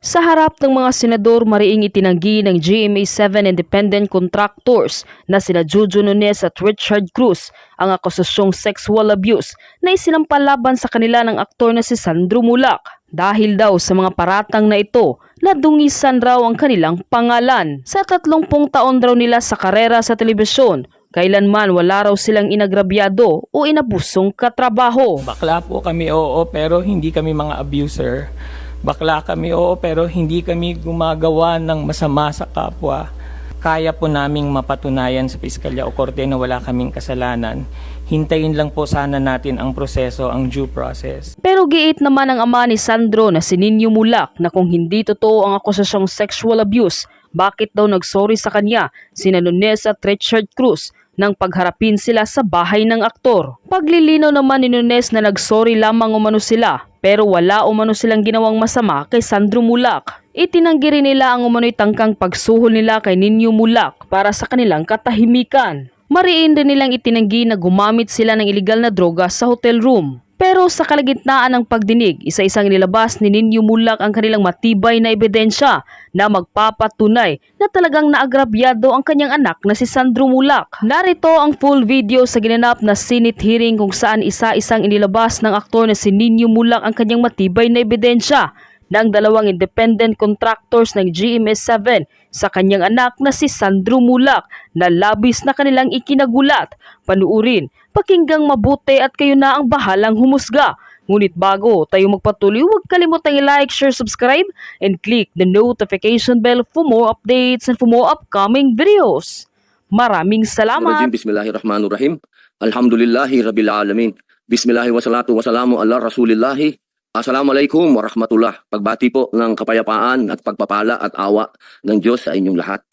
Sa harap ng mga senador, mariing itinanggi ng GMA7 independent contractors na sina Jojo Nunes at Richard Cruz ang akusasyong sexual abuse na isinampal laban sa kanila ng aktor na si Sandro Mulak. Dahil daw sa mga paratang na ito, nadungisan raw ang kanilang pangalan. Sa 30 taon raw nila sa karera sa telebisyon, kailanman wala raw silang inagrabyado o inabusong katrabaho. Bakla po kami, oo, pero hindi kami mga abuser. Bakla kami, oo, pero hindi kami gumagawa ng masama sa kapwa. Kaya po naming mapatunayan sa piskalya o korte na wala kaming kasalanan. Hintayin lang po sana natin ang proseso, ang due process. Pero giit naman ng ama ni Sandro na si Nino Mulak na kung hindi totoo ang akusasyong sexual abuse, bakit daw nagsorry sa kanya sina Nunes at Richard Cruz nang pagharapin sila sa bahay ng aktor. Paglilinaw naman ni Nunes na nagsorry lamang umano sila pero wala umano silang ginawang masama kay Sandro Mulak. Itinanggi rin nila ang umano'y tangkang pagsuhol nila kay Nino Mulak para sa kanilang katahimikan. Mariin din nilang itinanggi na gumamit sila ng iligal na droga sa hotel room. Pero sa kalagitnaan ng pagdinig, isa-isang nilabas ni Nino Mulak ang kanilang matibay na ebidensya na magpapatunay na talagang naagrabyado ang kanyang anak na si Sandro Mulak. Narito ang full video sa ginanap na Senate hearing kung saan isa-isang inilabas ng aktor na si Nino Mulak ang kanyang matibay na ebidensya ng dalawang independent contractors ng GMA7 sa kanyang anak na si Sandro Mulak na labis na kanilang ikinagulat. Panuurin, pakinggang mabuti at kayo na ang bahalang humusga. Ngunit bago tayo magpatuloy, huwag kalimutang i-like, share, subscribe, and click the notification bell for more updates and for more upcoming videos. Maraming salamat! Bismillahirrahmanirrahim. Alhamdulillahi Rabbil Alamin. Bismillahi wassalatu wassalamu ala Rasulillahi. Assalamualaikum warahmatullah. Pagbati po ng kapayapaan at pagpapala at awa ng Diyos sa inyong lahat.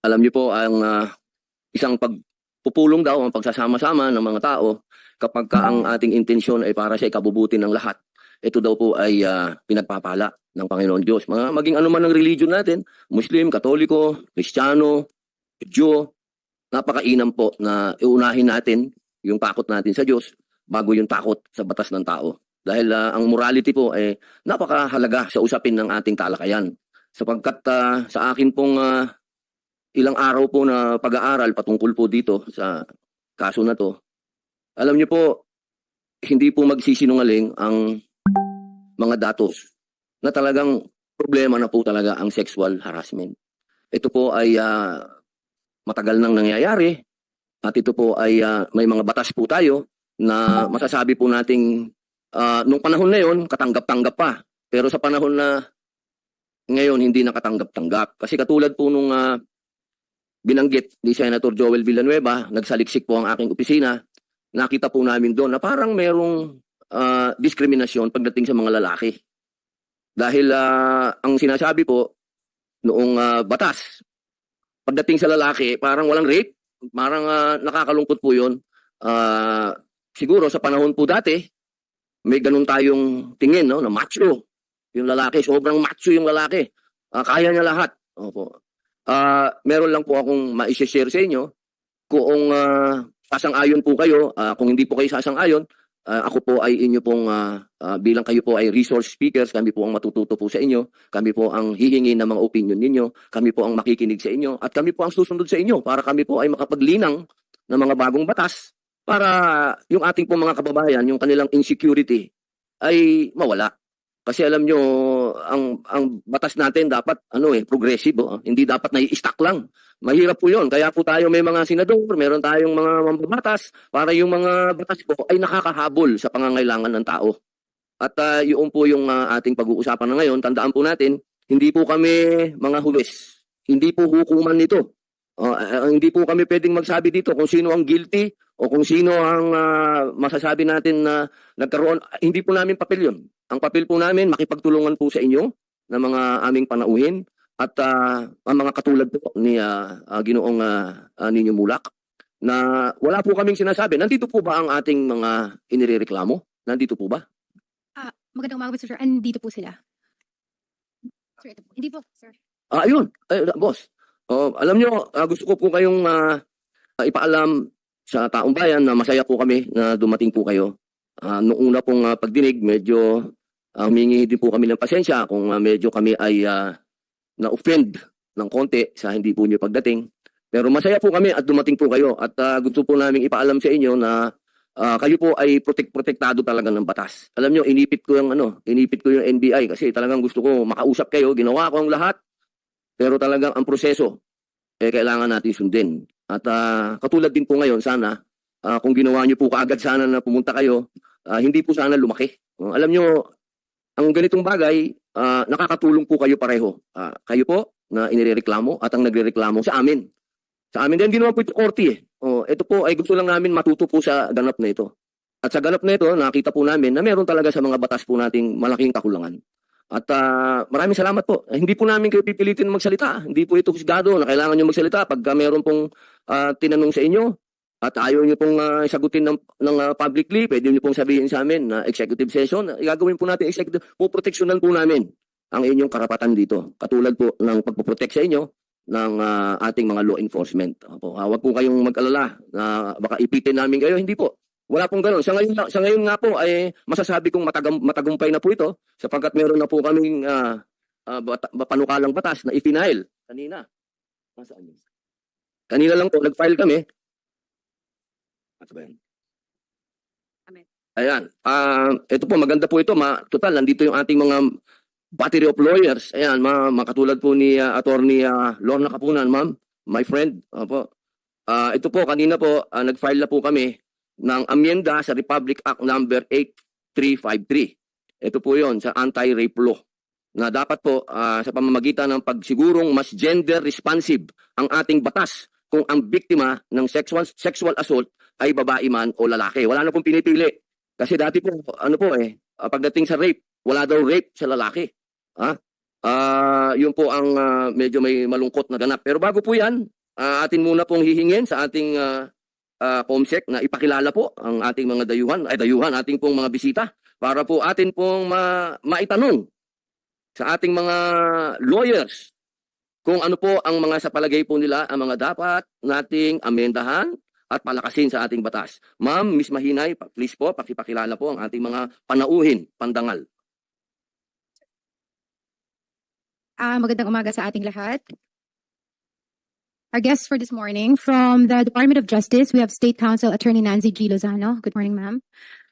Alam niyo po ang isang pagpupulong daw, ang pagsasama-sama ng mga tao kapag ang ating intensyon ay para sa ikabubuti ng lahat. Ito daw po ay pinagpapala ng Panginoon Diyos. Maging anuman ang religion natin, Muslim, Katoliko, Kristiyano, Judyo, napakainam po na iunahin natin yung takot natin sa Diyos bago yung takot sa batas ng tao. Dahil ang morality po ay napakahalaga sa usapin ng ating talakayan. Sapagkat sa akin pong ilang araw po na pag-aaral patungkol po dito sa kaso na to, alam niyo po, hindi po magsisinungaling ang mga datos na talagang problema na po talaga ang sexual harassment. Ito po ay matagal nang nangyayari at ito po ay may mga batas po tayo na masasabi po nating nung panahon na yon, katanggap-tanggap pa. Pero sa panahon na ngayon, hindi nakatanggap-tanggap. Kasi katulad po nung binanggit ni Senator Joel Villanueva, nagsaliksik po ang aking opisina, nakita po namin doon na parang merong diskriminasyon pagdating sa mga lalaki. Dahil ang sinasabi po noong batas, pagdating sa lalaki, parang walang rape, parang nakakalungkot po yun. Siguro sa panahon po dati, may ganun tayong tingin, no, na macho yung lalaki, sobrang macho yung lalaki. Kaya niya lahat. Opo. Meron lang po akong ma-share sa inyo kung sasang-ayon po kayo, kung hindi po kayo sasang-ayon, ako po ay inyo pong bilang kayo po ay resource speakers, kami po ang matututo po sa inyo, kami po ang hihingi ng mga opinion ninyo, kami po ang makikinig sa inyo, at kami po ang susunod sa inyo para kami po ay makapaglinang ng mga bagong batas para yung ating po mga kababayan, yung kanilang insecurity ay mawala. Kasi alam nyo, ang batas natin dapat progressive, hindi dapat nai-stack lang. Mahirap po 'yon. Kaya po tayo may mga senador, meron tayong mga mambabatas para yung mga batas po ay nakakahabol sa pangangailangan ng tao. At yun po yung ating pag-uusapan na ngayon. Tandaan po natin, hindi po kami mga huwes. Hindi po hukuman nito. Hindi po kami pwedeng magsabi dito kung sino ang guilty o kung sino ang masasabi natin na nagkaroon. Hindi po namin papel yun. Ang papel po namin, makipagtulungan po sa inyo na mga aming panauhin at ang mga katulad po ni Ginoong Nino Mulak na wala po kaming sinasabi. Nandito po ba ang ating mga inirereklamo? Nandito po ba? Magandang umaga, Mr. Sir. Andito po sila. Sir, ito po. Hindi po, sir. Ayun. Boss. Alam nyo, gusto ko po kayong ipaalam sa taong bayan na masaya po kami na dumating po kayo. Noong una pong pagdinig, medyo humingi din po kami ng pasensya kung medyo kami ay na-offend ng konti sa hindi po niyo pagdating. Pero masaya po kami at dumating po kayo at gusto po namin ipaalam sa inyo na kayo po ay protektado talaga ng batas. Alam niyo, inipit ko yung NBI kasi talagang gusto ko makausap kayo, ginawa ko ang lahat. Pero talagang ang proseso kailangan natin sundin. At katulad din po ngayon sana kung ginawa niyo po kaagad sana na pumunta kayo, hindi po sana lumaki. Alam niyo, ang ganitong bagay, nakakatulong po kayo pareho. Kayo po na inireklamo at ang nagrereklamo sa amin. Sa amin din ginawa po ito korte eh. Ito po ay gusto lang namin matuto po sa ganap na ito. At sa ganap na ito, nakita po namin na meron talaga sa mga batas po nating malaking kakulangan. At maraming salamat po. Hindi po namin kayo pipilitin magsalita. Hindi po ito husgado na kailangan nyo magsalita pagka meron pong tinanong sa inyo at ayaw nyo pong sagutin ng publicly, pwede nyo pong sabihin sa amin na executive session. Gagawin po natin executive. Puproteksyonan po namin ang inyong karapatan dito. Katulad po ng pagpoprotect sa inyo ng ating mga law enforcement. Huwag po kayong mag-alala na baka ipitin namin kayo. Hindi po. Wala pong gano'n. Sa ngayon nga po ay masasabi kong matagumpay na po ito sapagkat meron na po kaming panukalang batas na i-final kanina. Nasaan yun? Kanina lang po nag-file kami. Ano ba yan? Amen. Ayan. Ito po maganda po ito. Total, nandito yung ating mga battery of lawyers. Ayan, makatulad po ni Attorney Lorna Kapunan, ma'am, my friend. Opo. Ito po, kanina po, nag-file na po kami ng amyenda sa Republic Act number 8353. Ito po yon sa anti-rape law na dapat po sa pamamagitan ng pagsigurong mas gender responsive ang ating batas kung ang biktima ng sexual assault ay babae man o lalaki. Wala na pong pinipili. Kasi dati po, pagdating sa rape, wala daw rape sa lalaki. Yun po ang medyo may malungkot na ganap. Pero bago po yan, atin muna pong hihingin sa ating COMSEC na ipakilala po ang ating mga dayuhan, ating pong mga bisita para po atin pong maitanong sa ating mga lawyers kung ano po ang mga sa palagay po nila ang mga dapat nating amendahan at palakasin sa ating batas. Ma'am, Miss Mahinay, please po, pakipakilala po ang ating mga panauhin, pandangal. Magandang umaga sa ating lahat. Our guests for this morning, from the Department of Justice, we have State Counsel Attorney Nancy G. Lozano. Good morning, ma'am.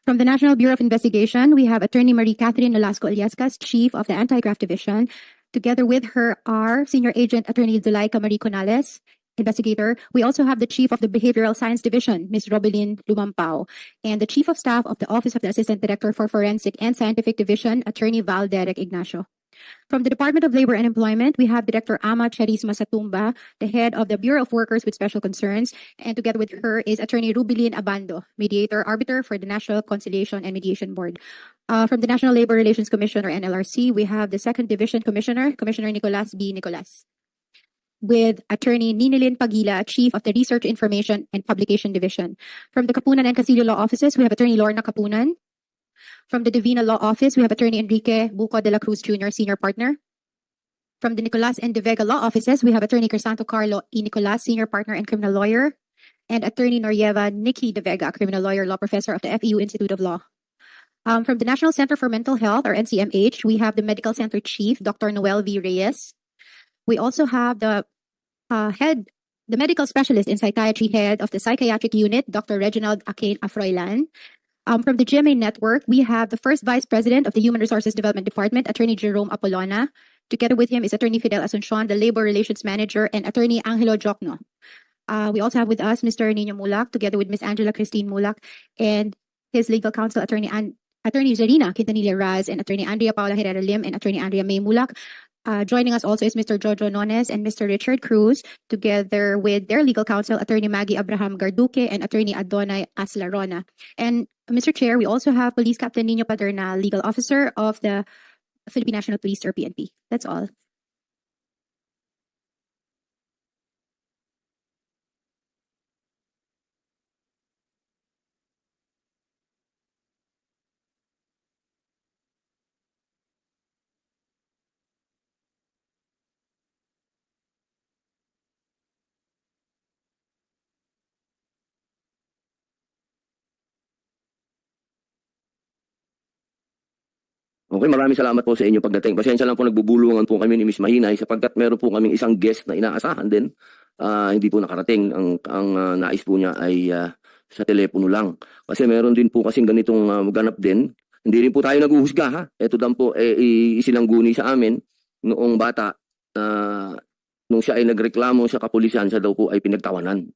From the National Bureau of Investigation, we have Attorney Marie Catherine Nolasco Aliascas, Chief of the Anti-Graft Division. Together with her are Senior Agent Attorney Zulaika Marie Conales, investigator. We also have the Chief of the Behavioral Science Division, Ms. Robelin Lumampao, and the Chief of Staff of the Office of the Assistant Director for Forensic and Scientific Division, Attorney Val Derek Ignacio. From the Department of Labor and Employment, we have Director Ama Charisma Satumba, the head of the Bureau of Workers with Special Concerns, and together with her is Attorney Rubilin Abando, mediator arbiter for the National Conciliation and Mediation Board. From the National Labor Relations Commission, or NLRC, we have the Second Division Commissioner, Commissioner Nicolas B. Nicolas. With Attorney Ninilin Pagila, Chief of the Research Information and Publication Division. From the Kapunan and Casillo Law Offices, we have Attorney Lorna Kapunan. From the Divina Law Office, we have Attorney Enrique Buco de la Cruz Jr., Senior Partner. From the Nicolas and De Vega Law Offices, we have Attorney Crisanto Carlo E. Nicolas, Senior Partner and Criminal Lawyer. And Attorney Norieva Nikki De Vega, Criminal Lawyer, Law Professor of the FEU Institute of Law. From the National Center for Mental Health, or NCMH, we have the Medical Center Chief, Dr. Noel V. Reyes. We also have the medical specialist in psychiatry head of the psychiatric unit, Dr. Reginald Akin Afroilan. From the GMA Network, we have the first Vice President of the Human Resources Development Department, Attorney Jerome Apolona. Together with him is Attorney Fidel Asuncion, the Labor Relations Manager, and Attorney Angelo Jokno. We also have with us Mr. Nino Mulak, together with Ms. Angela Christine Mulak, and his legal counsel, Attorney Zarina Quintanilla Raz, and Attorney Andrea Paula Herrera Lim, and Attorney Andrea May Mulak. Joining us also is Mr. Jojo Nones and Mr. Richard Cruz, together with their legal counsel, Attorney Maggie Abraham Garduque and Attorney Adonai Aslarona. And Mr. Chair, we also have Police Captain Nino Paterna, Legal Officer of the Philippine National Police, or PNP. That's all. Okay, maraming salamat po sa inyo pagdating. Pasensya lang po, nagbubulungan po kami ni Miss Mahinay sapagkat meron po kaming isang guest na inaasahan din. Hindi po nakarating. Ang nais po niya ay sa telepono lang. Kasi meron din po kasing ganitong ganap din. Hindi rin po tayo naguhusga, ha. Ito dan po isilangguni sa amin noong bata. Nung siya ay nagreklamo sa kapulisan, siya daw po ay pinagtawanan.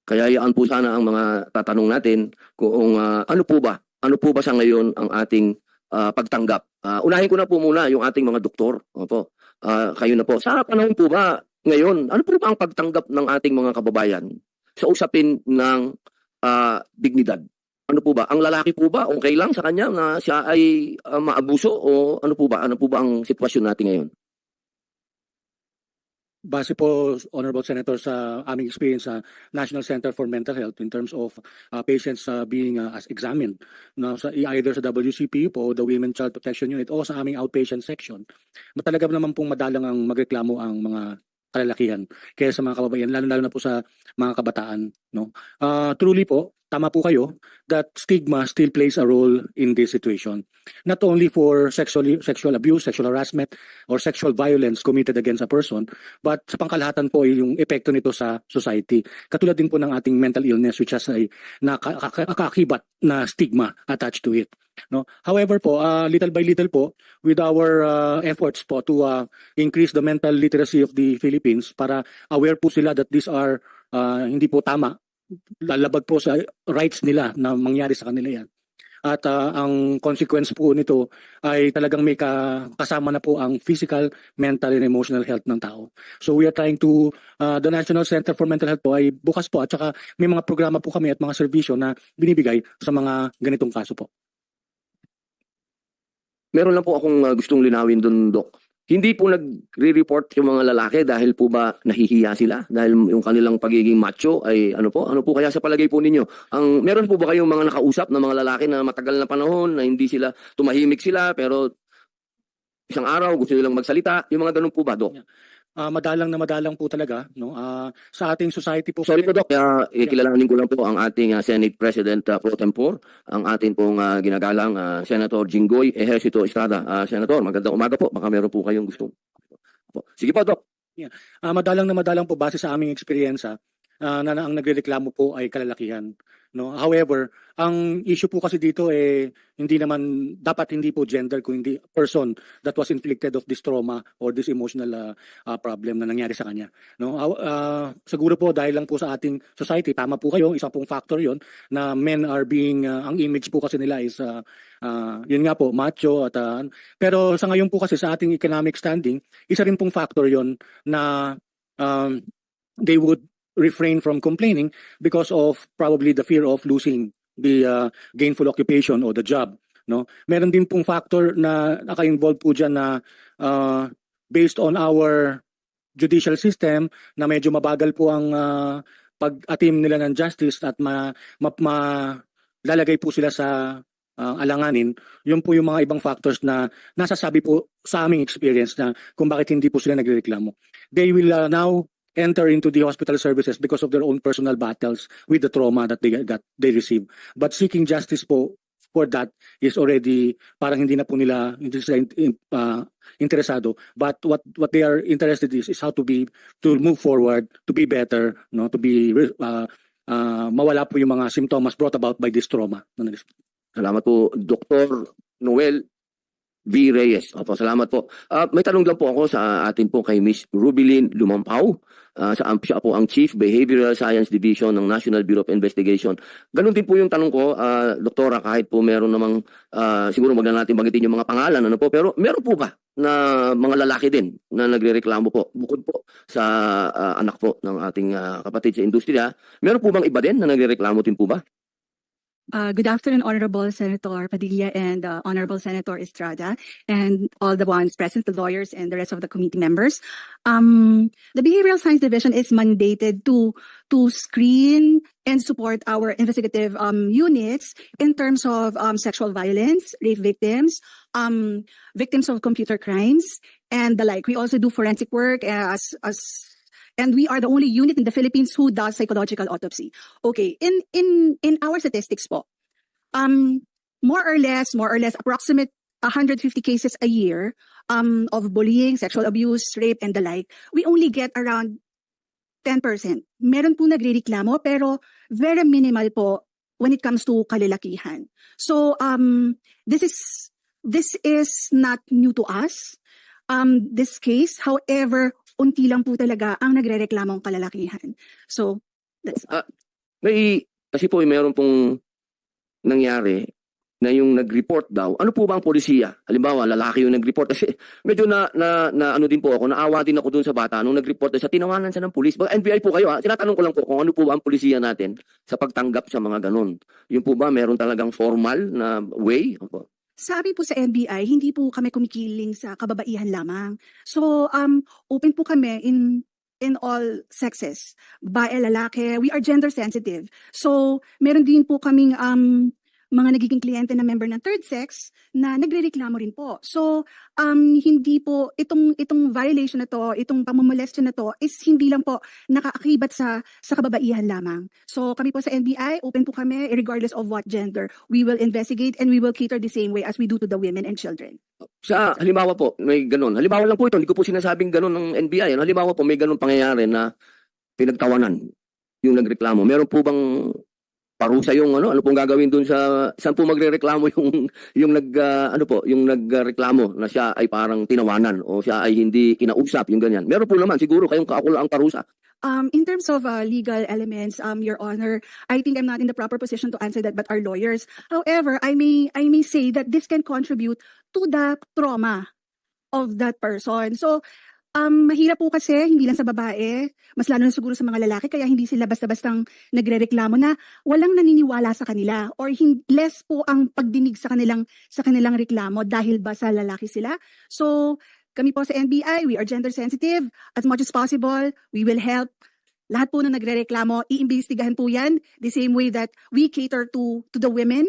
Kaya yaan po sana ang mga tatanong natin kung ano po ba sa ngayon ang ating pagtanggap. Unahin ko na po muna yung ating mga doktor. Opo. Kayo na po. Sa panahon po ba ngayon, ano po ba ang pagtanggap ng ating mga kababayan sa usapin ng dignidad? Ano po ba? Ang lalaki po ba okay lang sa kanya na siya ay maabuso o ano po ba? Ano po ba ang sitwasyon natin ngayon? Base po, Honorable Senator, sa aming experience sa National Center for Mental Health in terms of patients being as examined either sa WCPU po, the Women Child Protection Unit, o sa aming outpatient section, talaga naman pong madalang ang magreklamo ang mga kalalakihan kaya sa mga kababayan, lalo na po sa mga kabataan. No? Truly po, tama po kayo that stigma still plays a role in this situation. Not only for sexual abuse, sexual harassment, or sexual violence committed against a person, but sa pangkalahatan po yung epekto nito sa society. Katulad din po ng ating mental illness which has ay nakakakibat na stigma attached to it. No? However po, little by little po, with our efforts po to increase the mental literacy of the Philippines para aware po sila that these are hindi po tama, lalabag po sa rights nila na mangyari sa kanila yan. At ang consequence po nito ay talagang may kasama na po ang physical, mental, and emotional health ng tao. So we are trying to, the National Center for Mental Health po ay bukas po at saka may mga programa po kami at mga serbisyo na binibigay sa mga ganitong kaso po. Meron lang po akong gustong linawin doon, Dok. Hindi po nagre-report yung mga lalaki dahil po ba nahihiya sila? Dahil yung kanilang pagiging macho ay ano po kaya sa palagay po ninyo? Meron po ba kayong mga nakausap na mga lalaki na matagal na panahon na hindi sila, tumahimik sila pero isang araw gusto nilang magsalita? Yung mga ganun po ba, Dok? Madalang po talaga, no? Sa ating society po. Sorry po, Dok. Kilalanin ko lang po ang ating Senate President pro tempore, ang ating pong ginagalang Senator Jinggoy Ejercito Estrada. Senator, magandang umaga po. Baka meron po kayong gusto. Sige po, Dok. Madalang po base sa aming eksperyensya na ang nagrereklamo po ay kalalakihan. No? However, ang issue po kasi dito dapat hindi po gender kung hindi person that was inflicted of this trauma or this emotional problem na nangyari sa kanya. No? Siguro po dahil lang po sa ating society, tama po kayo, isa pong factor yon na men are being, ang image po kasi nila is yun nga po, macho. Pero sa ngayon po kasi sa ating economic standing, isa rin pong factor yon na they would refrain from complaining because of probably the fear of losing the gainful occupation or the job. No, meron din pong factor na naka-involve po dyan na based on our judicial system na medyo mabagal po ang pag-atim nila ng justice at lalagay po sila sa alanganin. Yun po yung mga ibang factors na nasasabi po sa aming experience na kung bakit hindi po sila nagrereklamo. They will now enter into the hospital services because of their own personal battles with the trauma that they receive. But seeking justice po for that is already parang hindi na po nila interesado. But what they are interested is how to move forward, to be better, no, to be mawala po yung mga symptoms brought about by this trauma. Salamat po, Dr. Noel V. Reyes. Opo, salamat po. May tanong lang po ako sa atin po kay Miss Rubilin Lumampao. Siya po ang Chief Behavioral Science Division ng National Bureau of Investigation. Ganun din po yung tanong ko, Doktora, kahit po meron namang, siguro wag na natin bagitin yung mga pangalan, ano po, pero meron po ba na mga lalaki din na nagrereklamo po, bukod po sa anak po ng ating kapatid sa industriya, meron po bang iba din na nagrereklamo din po ba? Good afternoon, Honorable Senator Padilla and Honorable Senator Estrada and all the ones present, the lawyers and the rest of the committee members. The Behavioral Science Division is mandated to screen and support our investigative units in terms of sexual violence, rape victims, victims of computer crimes, and the like. We also do forensic work and we are the only unit in the Philippines who does psychological autopsy. Okay, in our statistics po, more or less approximate 150 cases a year of bullying, sexual abuse, rape, and the like, we only get around 10%. Meron po nagrereklamo pero very minimal po when it comes to kalalakihan. So this is not new to us. This case, however, unti lang po talaga ang nagrereklamong kalalakihan. So that's Kasi po meron pong nangyari na yung nag-report daw. Ano po ba ang polisiya? Halimbawa, lalaki yung nag-report. Kasi medyo na ano din po ako, naawa din ako dun sa bata nung nag-report sa tinawanan siya ng pulis. NBI po kayo ha. Tinatanong ko lang po kung ano po ba ang polisiya natin sa pagtanggap sa mga ganun. Yung po ba meron talagang formal na way? Opo. Sabi po sa NBI, hindi po kami kumikiling sa kababaihan lamang. So, open po kami in all sexes. Babae, lalaki, we are gender sensitive. So, meron din po kaming mga nagiging kliyente na member ng third sex na nagrereklamo rin po. So, hindi po, itong violation na to, itong pamumolestya na to, is hindi lang po nakaakibat sa kababaihan lamang. So, kami po sa NBI, open po kami regardless of what gender. We will investigate and we will cater the same way as we do to the women and children. Sa halimbawa po, may ganun. Halimbawa lang po ito, hindi ko po sinasabing ganun ng NBI. Halimbawa po, may ganun pangyayari na pinagtawanan yung nagreklamo. Meron po bang parusa yung ano pong gagawin dun sa saan po magrereklamo yung nagreklamo na siya ay parang tinawanan o siya ay hindi kinausap yung ganyan. Meron po naman siguro kayong kaakula ang parusa. In terms of legal elements, Your Honor, I think I'm not in the proper position to answer that, but our lawyers. However, I may say that this can contribute to the trauma of that person. So, mahirap po kasi, hindi lang sa babae, mas lalo na siguro sa mga lalaki, kaya hindi sila basta-bastang nagrereklamo na walang naniniwala sa kanila or less po ang pagdinig sa kanilang reklamo dahil ba sa lalaki sila. So, kami po sa NBI, we are gender sensitive. As much as possible, we will help. Lahat po na nagrereklamo, iimbestigahan po yan the same way that we cater to the women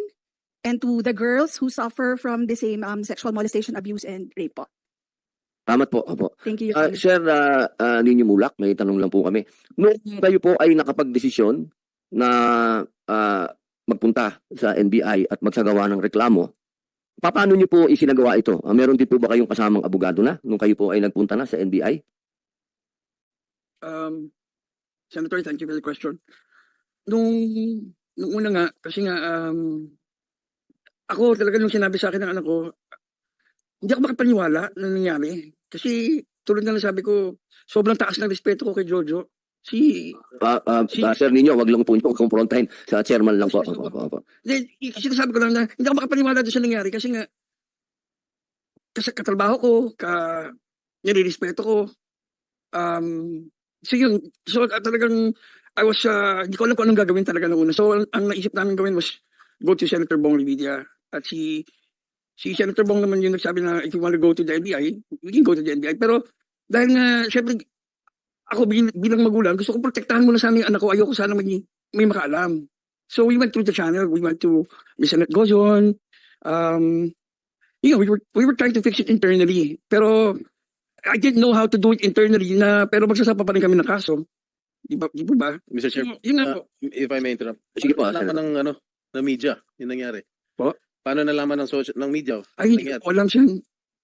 and to the girls who suffer from the same sexual molestation, abuse, and rape po. Tama po, opo. Thank you, Your Honor. Sir Ninyo Mulak, may tanong lang po kami. Noong kayo po ay nakapagdesisyon na magpunta sa NBI at magsagawa ng reklamo, paano niyo po isinagawa ito? Meron din po ba kayong kasamang abogado na nung kayo po ay nagpunta na sa NBI? Senator, thank you for the question. Nung una nga, kasi nga, ako talaga nung sinabi sa akin ng anak ko, hindi ako makapaniwala na nangyari. Kasi tulad na sabi ko, sobrang taas ng respeto ko kay Jojo. Sir Ninyo, wag lang po niyo kumprontahin sa chairman lang po. Opo. Kasi sabi ko lang na hindi ako makapaniwala doon sa nangyari kasi nga kasi katrabaho ko, nire-respeto ko. So yun, talagang hindi ko alam kung anong gagawin talaga noong una. So ang naisip namin gawin was go to Senator Bong Revilla at si Senator Bong naman yung nagsabi na if you want to go to the NBI, we can go to the NBI. Pero dahil nga, syempre, ako bilang magulang, gusto ko protektahan muna sa aming anak ko. Ayoko sana may makaalam. So we went through the channel. We went to Ms. Annette Gozon. We were trying to fix it internally. Pero I didn't know how to do it internally pero magsasapa pa rin kami ng kaso. Di ba? Mr. Chair, Yun nga po. if I may interrupt. Sige po, Nalaman ng media yung nangyari. Po? Paano nalaman ng media? Ay, hindi ko po alam siya.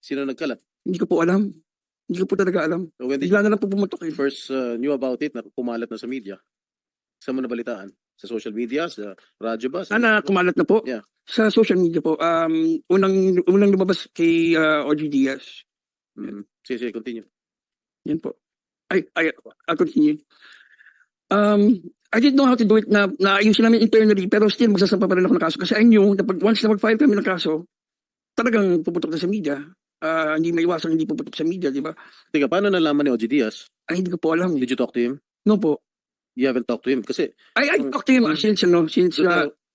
Sino nagkalat? Hindi ko po alam. Hindi ko po talaga alam. So when did Bigla na lang po pumatok you first knew about it na kumalat na sa media? Saan mo nabalitaan? Sa social media? Sa radyo ba? Kumalat na po. Yeah. Sa social media po. Unang lumabas kay OG Diaz. Sige, continue. Yan po. I'll continue. I didn't know how to do it na ayusin namin internally pero still magsasampa pa rin ako ng kaso kasi I knew na once na mag-file kami ng kaso, talagang puputok na sa media. Hindi may iwasan hindi puputok sa media, di ba? Teka, paano nalaman ni OG Diaz? Ay, hindi ko po alam. Did you talk to him? No po. You haven't talked to him? Kasi I talked to him since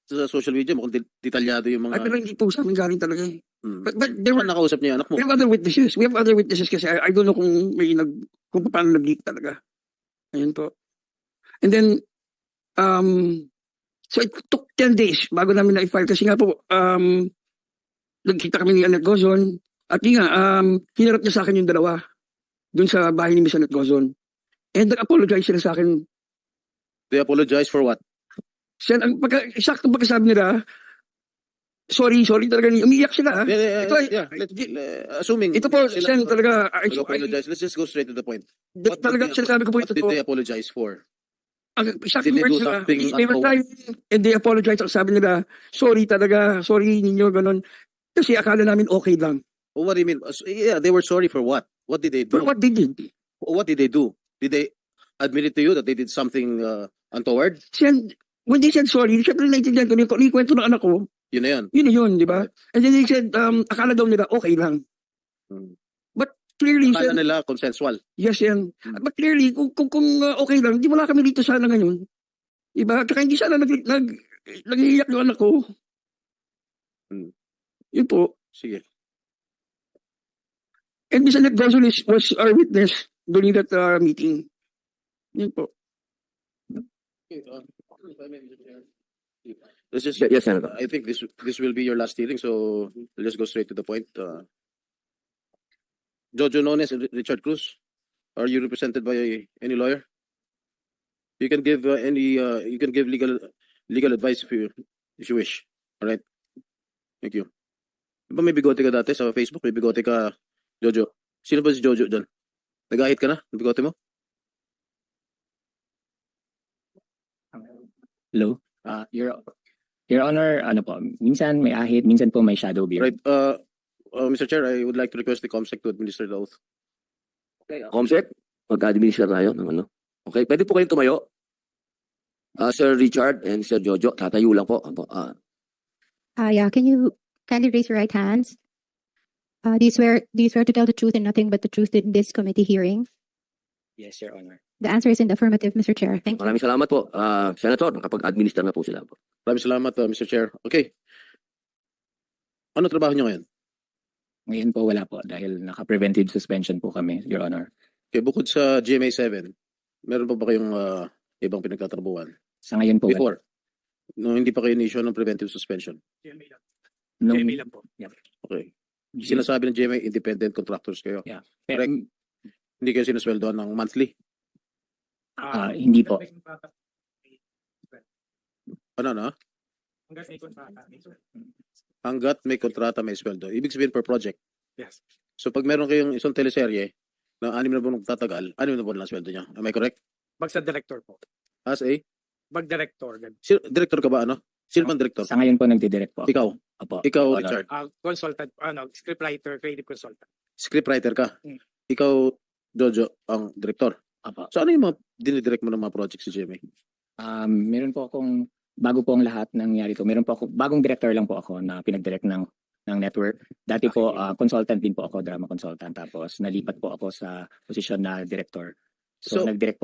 sa social media mukhang detalyado yung mga... pero hindi po sa amin galing talaga eh. But there were nakausap niya anak mo? We have other witnesses kasi I don't know kung kung paano nag-leak talaga. Ayun po. And then, so it took 10 days bago namin na-file kasi nga po, nagkita kami ni Annette Gozon at hinarap niya sa akin yung dalawa dun sa bahay ni Miss Annette Gozon. And nag-apologize sila sa akin. They apologize for what? Eksakto pagkasabi nila, sorry talaga. Umiiyak sila. Ito ay, Assuming ito po, sila Sen, talaga, nag-apologize, let's just go straight to the point. talaga sinasabi ko po What ito did po. they apologize for? Ang exact Did they words do nila, something they were untoward? trying and they apologize. Ang sabi nila, sorry talaga, sorry ninyo, ganun. Kasi akala namin okay lang. Oh, what do you mean? Yeah, they were sorry for what? What did they do? For what they did. What did they do? Did they admit it to you that they did something untoward? When they said sorry, syempre naintindihan ko yung kwento ng anak ko, Yun na yun. yun na yun, di ba? And then they said, akala daw nila okay lang. Hmm. But clearly, Akala Sen, nila consensual. yes yan. Hmm. But clearly, kung okay lang, di wala kami dito sana ngayon. Diba? Tsaka hindi sana nag-iiyak yung anak ko. Hmm. Yun po. Sige. And Ms. Annette Gonzalez was our witness during that meeting. Yun po. Let's just, Yes, Senator. I think this will be your last hearing, so let's go straight to the point. Jojo Nones and Richard Cruz, are you represented by any lawyer? You can give you can give legal advice if you wish. All right. Thank you. Di ba may bigote ka dati sa Facebook? May bigote ka, Jojo. Sino ba si Jojo doon? Nag-ahit ka na? Ng bigote mo? Hello. Your Honor, ano po, minsan may ahit, minsan po may shadow beard. Right. Mr. Chair, I would like to request the COMSEC to administer the oath. Comsec, mag-administer tayo ng ano. Okay, pwede po kayong tumayo. Sir Richard and Sir Jojo, tatayo lang po. Yeah, can you kindly raise your right hands? Do you swear to tell the truth and nothing but the truth in this committee hearing? Yes, Your Honor. The answer is in the affirmative, Mr. Chair. Thank you. Maraming salamat po. Senator, nakapag-administer na po sila po. Maraming salamat, Mr. Chair. Okay. Ano trabaho nyo ngayon? Ngayon po wala po dahil naka-preventive suspension po kami, Your Honor. Okay, bukod sa GMA 7, meron pa ba kayong ibang pinagtatrabuhan? Sa ngayon po, Before? No, hindi pa kayo ni-issue ng preventive suspension. nung, po. Okay. Sinasabi ng GMA, independent contractors kayo. pero, Hindi kayo sinusweldoan ng monthly. hindi po. Ano na? Hanggat may kontrata, may sweldo. Ibig sabihin per project. Yes. So pag meron kayong isang teleserye na 6 na buwan magtatagal, 6 na buwan lang sweldo niya. Am I correct? Bag sa director po. As a Bag director. director ka ba ano? Sino bang director? Sa ngayon po nagdidirect po. Ikaw. Opo. Ikaw, Your Honor. Richard. Consultant, scriptwriter, creative consultant. Scriptwriter ka. Mm. Ikaw, Jojo, ang director. Opo. So ano yung mga dinidirect mo ng mga projects sa GMA? Meron po akong, bago po ang lahat nangyari to, meron po ako, bagong director lang po ako na pinag-direct ng network. Dati po, consultant din po ako, drama consultant. Tapos nalipat po ako sa posisyon na director. So, So- nagdidirect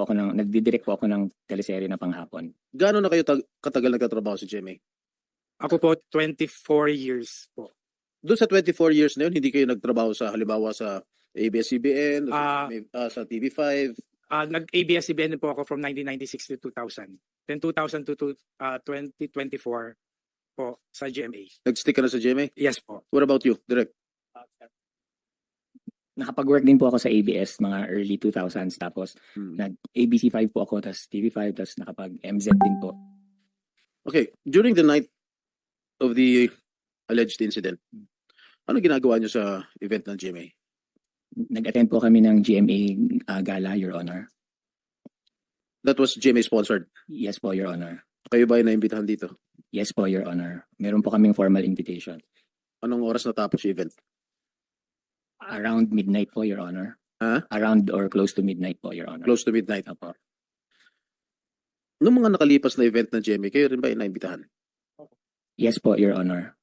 po ako ng teleserye na panghapon. Gaano na kayo katagal nagtatrabaho sa GMA? Ako po, 24 years po. Doon sa 24 years na yun, hindi kayo nagtrabaho sa halimbawa sa ABS-CBN, sa TV5. Nag-ABS-CBN po ako from 1996 to 2000. Then 2000 to 2024 po sa GMA. Nag-stick ka na sa GMA? Yes po. What about you, Direct? Nakapag-work din po ako sa ABS mga early 2000s. Tapos nag-ABC5 po ako, tapos TV5, tapos nakapag-MZ din po. Okay, during the night of the alleged incident, ano ginagawa nyo sa event ng GMA? Nag-attend po kami ng GMA gala, Your Honor. That was GMA sponsored. Yes po, Your Honor. Kayo ba ay naimbitahan dito? Yes po, Your Honor. Meron po kaming formal invitation. Anong oras natapos yung event? Around midnight po, Your Honor. Ha? Around or close to midnight po, Your Honor. Close to midnight. Opo. Noong mga nakalipas na event ng GMA, kayo rin ba ay naimbitahan? Yes po, Your Honor.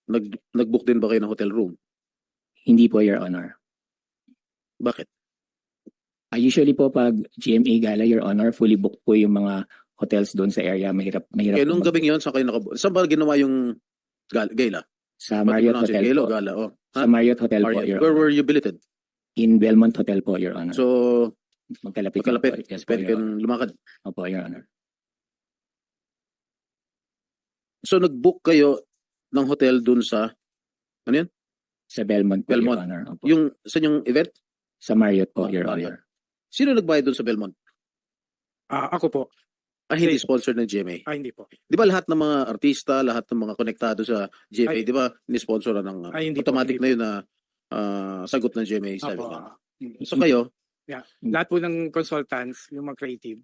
Nag-book din ba kayo ng hotel room? Hindi po, Your Honor. Bakit? Usually po pag GMA gala, Your Honor, fully booked po yung mga hotels doon sa area. Mahirap Kaya nung po gabing yun, saan ba ginawa yung gala? sa Ba't Marriott pronounce it? Hotel Gala, po. gala, oh. Sa Marriott Hotel po, Marriott. Your Where Honor. were you billeted? In Belmont Hotel po, Your Honor. So, magkalapit lang po. magkalapit. Yes po, Pwede Your Honor. kang lumakad. Opo, Your Honor. So, nag-book kayo ng hotel dun sa, Sa Belmont po, Belmont. Your Honor. Opo. sa yung event? Sa Marriott po, Ah, Your Marriott. Honor. Sino nagbayad dun sa Belmont? Ako po. Hindi sponsored ng GMA. Hindi po. Di ba lahat ng mga artista, lahat ng mga konektado sa GMA, di ba ni-sponsoran ng Hindi po, automatic hindi na yun na sagot ng GMA sa Opo. event. So kayo, Lahat po ng consultants, yung mga creative,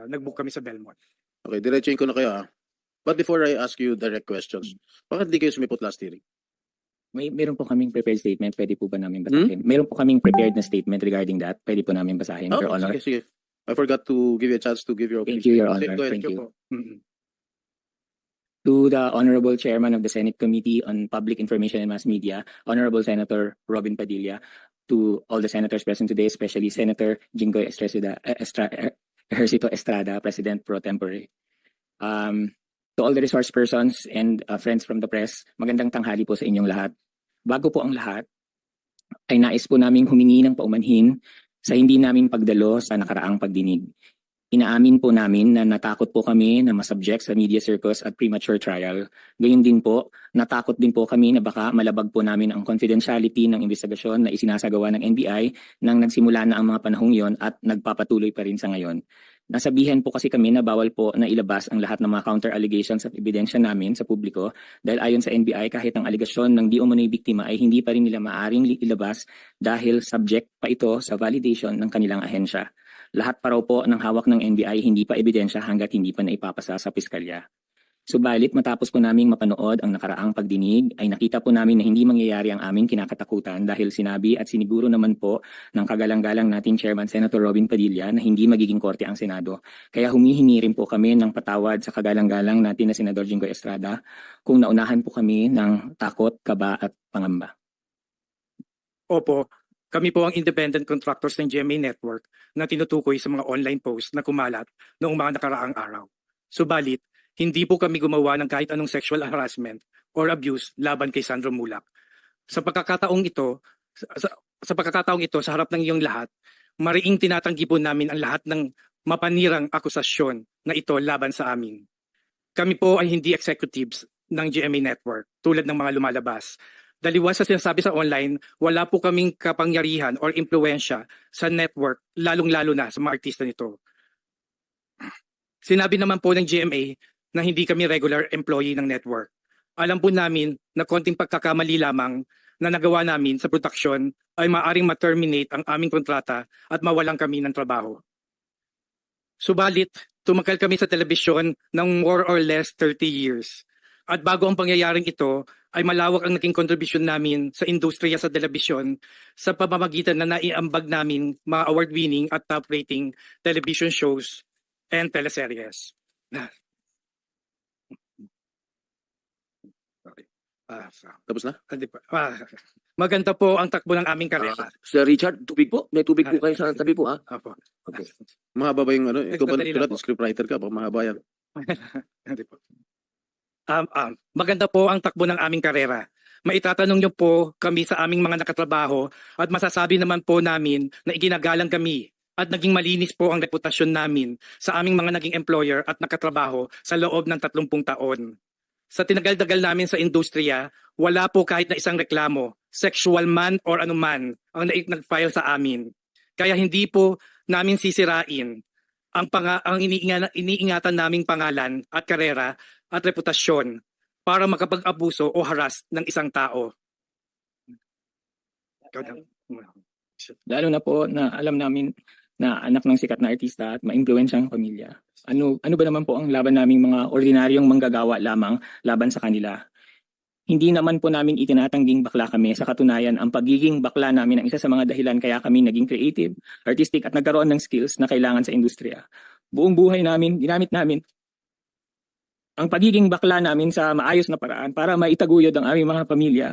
nag-book kami sa Belmont. okay, diretsuin ko na kayo ha. But before I ask you direct questions, bakit di kayo sumipot last hearing? Meron po kaming prepared statement, pwede po ba namin basahin? Meron po kaming prepared na statement regarding that, pwede po namin basahin, Your Honor. Sige. I forgot to give you a chance to give your Thank opinion. you, Your Honor. Go ahead. Thank you. Mm-mm. To the Honorable Chairman of the Senate Committee on Public Information and Mass Media, Honorable Senator Robin Padilla, to all the senators present today, especially Senator Jinggoy Ejercito Estrada, President Pro Tempore. To all the resource persons and friends from the press, magandang tanghali po sa inyong lahat. Bago po ang lahat, ay nais po naming humingi ng paumanhin sa hindi namin pagdalo sa nakaraang pagdinig. Inaamin po namin na natakot po kami na masubject sa media circus at premature trial. Gayun din po, natakot din po kami na baka malabag po namin ang confidentiality ng investigasyon na isinasagawa ng NBI nang nagsimula na ang mga panahong yon at nagpapatuloy pa rin sa ngayon. Nasabihan po kasi kami na bawal po na ilabas ang lahat ng mga counter allegations at ebidensya namin sa publiko dahil ayon sa NBI kahit ang alegasyon ng di umano'y biktima ay hindi pa rin nila maaring ilabas dahil subject pa ito sa validation ng kanilang ahensya. Lahat pa raw po ng hawak ng NBI hindi pa ebidensya hanggat hindi pa naipapasa sa piskalya. Subalit matapos po naming mapanood ang nakaraang pagdinig ay nakita po namin na hindi mangyayari ang aming kinakatakutan dahil sinabi at siniguro naman po ng kagalang-galang nating Chairman Senator Robin Padilla na hindi magiging korte ang Senado. Kaya humihingi rin po kami ng patawad sa kagalang-galang natin na Senador Jinggoy Estrada kung naunahan po kami ng takot, kaba at pangamba. Opo, kami po ang independent contractors ng GMA Network na tinutukoy sa mga online posts na kumalat noong mga nakaraang araw. Subalit, hindi po kami gumawa ng kahit anong sexual harassment or abuse laban kay Sandro Mulak. Sa pagkakataong ito, sa harap ng iyong lahat, mariing tinatanggi po namin ang lahat ng mapanirang akusasyon na ito laban sa amin. Kami po ay hindi executives ng GMA Network tulad ng mga lumalabas. Daliwas sa sinasabi sa online, wala po kaming kapangyarihan or impluensya sa network, lalong-lalo na sa mga artista nito. Sinabi naman po ng GMA na hindi kami regular employee ng network. Alam po namin na konting pagkakamali lamang na nagawa namin sa production ay maaring ma-terminate ang aming kontrata at mawalan kami ng trabaho. Subalit, tumagal kami sa telebisyon ng more or less 30 years. At bago ang pangyayaring ito, ay malawak ang naging kontribusyon namin sa industriya sa telebisyon sa pamamagitan na naiambag namin mga award-winning at top-rating television shows and teleseries. Tapos na? Maganda po ang takbo ng aming karera. Sir Richard, tubig po. May tubig po kayo sa tabi po, ha? Opo. Okay. Mahaba ba yung ikaw ba Sandali lang tulad po. scriptwriter ka, baka mahaba yan. Hindi po. Maganda po ang takbo ng aming karera. Maitatanong niyo po kami sa aming mga nakatrabaho at masasabi naman po namin na iginagalang kami at naging malinis po ang reputasyon namin sa aming mga naging employer at nakatrabaho sa loob ng 30 taon. Sa tinagal-dagal namin sa industriya, wala po kahit na isang reklamo, sexual man or anuman, ang nag-file sa amin. Kaya hindi po namin sisirain ang iniingatan naming pangalan at karera at reputasyon para makapag-abuso o harass ng isang tao. Lalo na po na alam namin na anak ng sikat na artista at maimpluwensyang pamilya. Ano ba naman po ang laban naming mga ordinaryong manggagawa lamang laban sa kanila? Hindi naman po namin itinatangging bakla kami. Sa katunayan, ang pagiging bakla namin ang isa sa mga dahilan kaya kami naging creative, artistic at nagkaroon ng skills na kailangan sa industriya. Buong buhay namin, ginamit namin ang pagiging bakla namin sa maayos na paraan para maitaguyod ang aming mga pamilya.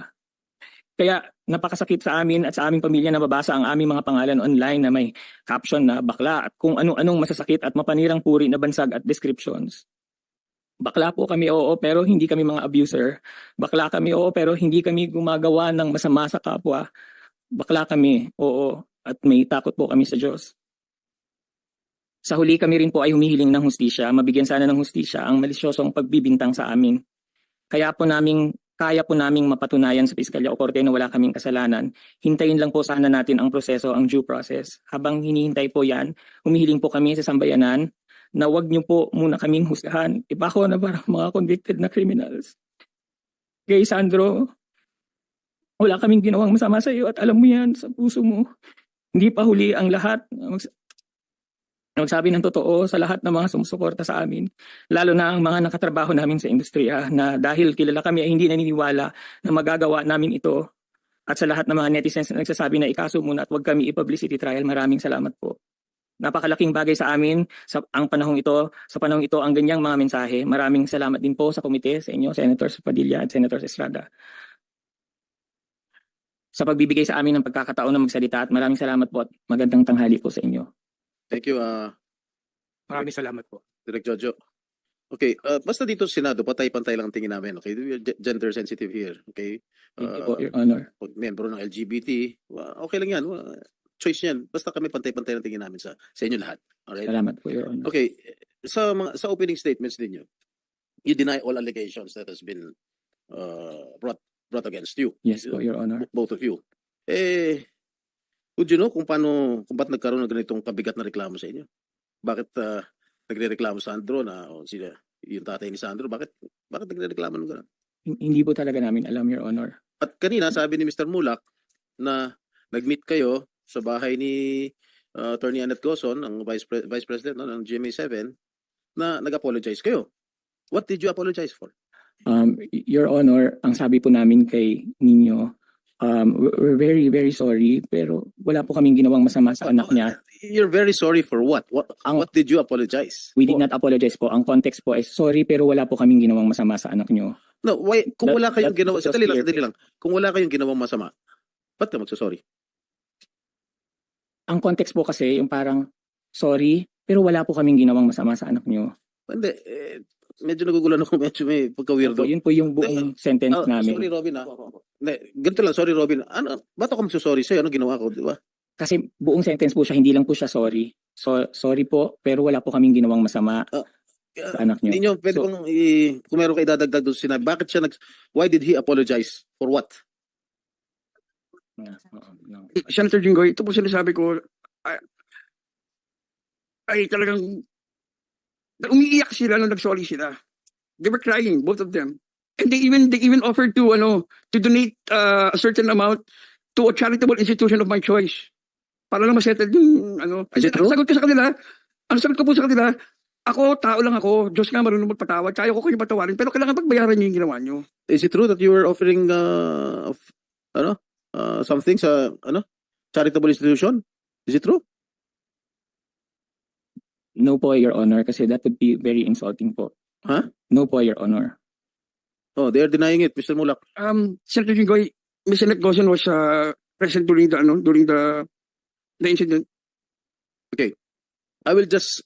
Kaya napakasakit sa amin at sa aming pamilya na mabasa ang aming mga pangalan online na may caption na bakla at kung anong masasakit at mapanirang puri na bansag at descriptions. Bakla po kami, oo, pero hindi kami mga abuser. Bakla kami, oo, pero hindi kami gumagawa ng masama sa kapwa. Bakla kami, oo, at may takot po kami sa Diyos. Sa huli kami rin po ay humihiling ng hustisya, mabigyan sana ng hustisya ang malisyosong pagbibintang sa amin. Kaya po kaya po naming mapatunayan sa piskalya o korte na wala kaming kasalanan. Hintayin lang po sana natin ang proseso, ang due process. Habang hinihintay po yan, humihiling po kami sa sambayanan na wag niyo po muna kaming husgahan. Iba ko na parang mga convicted na criminals. Kay Sandro, wala kaming ginawang masama sa iyo at alam mo yan sa puso mo. Hindi pa huli ang lahat. Magsabi ng totoo sa lahat ng mga sumusuporta sa amin. Lalo na ang mga nakatrabaho namin sa industriya na dahil kilala kami ay hindi naniniwala na magagawa namin ito. At sa lahat ng mga netizens na nagsasabi na ikaso muna at huwag kami i-publicity trial, maraming salamat po. Napakalaking bagay sa amin sa panahong ito ang ganyang mga mensahe. Maraming salamat din po sa komite, sa inyo, Senator Padilla at Senator Estrada, sa pagbibigay sa amin ng pagkakataon na magsalita at maraming salamat po at magandang tanghali po sa inyo. Thank you, Maraming salamat po. Direk Jojo. Okay, basta dito sa Senado, patay-pantay lang ang tingin namin. Okay, we are gender sensitive here. Okay, Thank you po, Your Honor. pag membro ng LGBT, okay lang yan. Choice yan. Basta kami pantay-pantay lang tingin namin sa inyo lahat. Alright? Salamat po, Your Honor. Okay, sa opening statements ninyo, you deny all allegations that has been brought against you. Yes po, Your Honor. Both of you. Would you know kung ba't nagkaroon ng ganitong kabigat na reklamo sa inyo? Bakit nagre-reklamo Sandro sila, yung tatay ni Sandro, bakit nagre-reklamo ng gano'n? Hindi po talaga namin alam, Your Honor. At kanina sabi ni Mr. Mulak na nag-meet kayo sa bahay ni Attorney Annette Gozon, ang Vice President ng GMA7, na nag-apologize kayo. What did you apologize for? Your Honor, ang sabi po namin kay ninyo, we're very, very sorry, pero wala po kaming ginawang masama sa anak niya. You're very sorry for what? What did you apologize? We did not apologize po. Ang context po ay sorry, pero wala po kaming ginawang masama sa anak niyo. No, why? Kung wala kayong That ginawa, was sandali clear. lang. Kung wala kayong ginawang masama, ba't ka magsasorry? Ang context po kasi yung parang sorry, pero wala po kaming ginawang masama sa anak niyo. Hindi, medyo nagugulan ako, medyo may pagka-weirdo. Yun po yung buong sentence namin. Sorry, Robin. Hindi, ganito lang, sorry, Robin. Ba't ako magsasorry sa'yo? Ano ginawa ko, di ba? Kasi buong sentence po siya, hindi lang po siya sorry. So, sorry po, pero wala po kaming ginawang masama sa anak niyo. Hindi nyo, pwede kong, kung meron kayo dadagdag doon sinabi, why did he apologize? For what? No. Senator Jinggoy, ito po sinasabi ko, ay talagang umiiyak sila nung nag-sorry sila. They were crying, both of them. And they even offered to donate a certain amount to a charitable institution of my choice. Para lang ma-settle yung Is it true? Ang sagot ko po sa kanila, ako, tao lang ako, Diyos nga marunong magpatawad, kaya ko kayo patawarin, pero kailangan pagbayaran niyo yung ginawa niyo. Is it true that you were offering something sa charitable institution? Is it true? No po, Your Honor, kasi that would be very insulting po. Huh? No po, Your Honor. Oh, they are denying it, Mr. Mulak. Senator Jinggoy, Ms. Annette Gozon was present during the incident.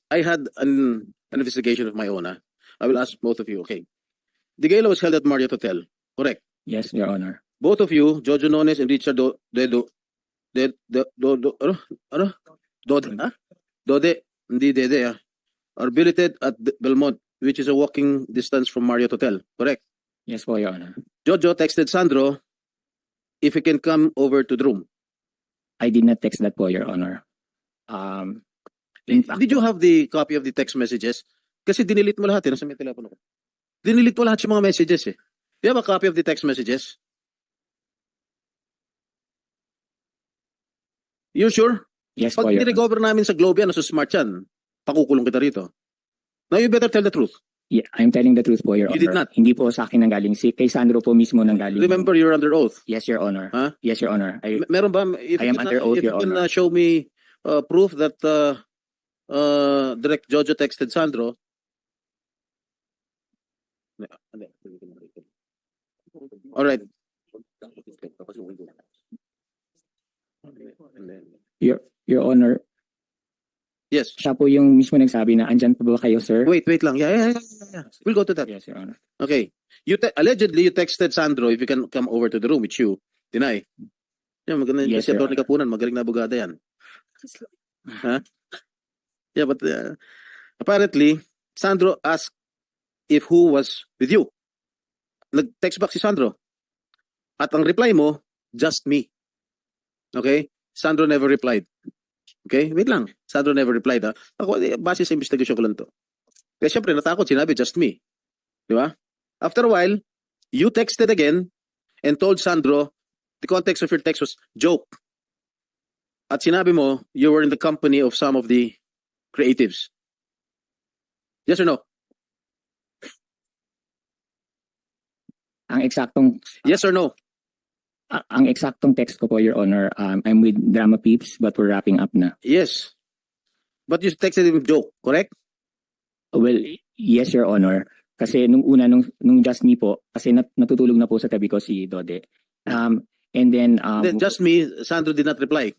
I had an investigation of my own. I will ask both of you. Okay. The gala was held at Marriott Hotel. Correct. Yes, Your Honor. Both of you, Jojo Nones and Richard Dode, hindi Dede, are billeted at Belmont, which is a walking distance from Marriott Hotel. Correct. Yes po, Your Honor. Jojo texted Sandro if he can come over to the room. I did not text that po, Your Honor. In fact, Did you have the copy of the text messages? Kasi dinilit mo lahat, nasa may telepono ko. Dinilit mo lahat yung mga messages eh. Do you have a copy of the text messages? You sure? yes po, Pag Your Honor. nirecover namin sa Globe yan, so smart yan, pakukulong kita rito. Now you better tell the truth. Yeah, I'm telling the truth po, Your You Honor. did not. Hindi po sa akin nanggaling. Kay Sandro po mismo nanggaling. Remember, you're under oath. Yes, Your Honor. Huh? Yes, Your Honor. Meron ba? If I am under oath, if Your you can Honor. show me proof that Direct Jojo texted Sandro. All right. Your Honor, Yes. siya po yung mismo nagsabi na andyan pa ba kayo, sir? Wait lang. Yeah. We'll go to that. Yes, Your Honor. Okay. Allegedly, you texted Sandro if you can come over to the room with you. Deny. Yeah, maganda Yes, si Your Atty. Kapunan. Magaling na abogada yan. Huh? Yeah, but apparently, Sandro asked if who was with you. Nag-text back si Sandro. At ang reply mo, just me. Okay? Sandro never replied. Okay? Wait lang. Sandro never replied, ha? Ako, base sa investigation ko lang to. Kaya syempre, natakot, sinabi, just me. Di ba? After a while, you texted again and told Sandro, the context of your text was joke. At sinabi mo, you were in the company of some of the creatives. Yes or no? Ang eksaktong Yes or no? ang eksaktong text ko po, Your Honor, I'm with Drama Peeps but we're wrapping up na. Yes. But you texted him joke, correct? Well, yes, Your Honor. Kasi nung una, nung just me po, kasi natutulog na po sa tabi ko si Dode. And then, Then just me, Sandro did not reply.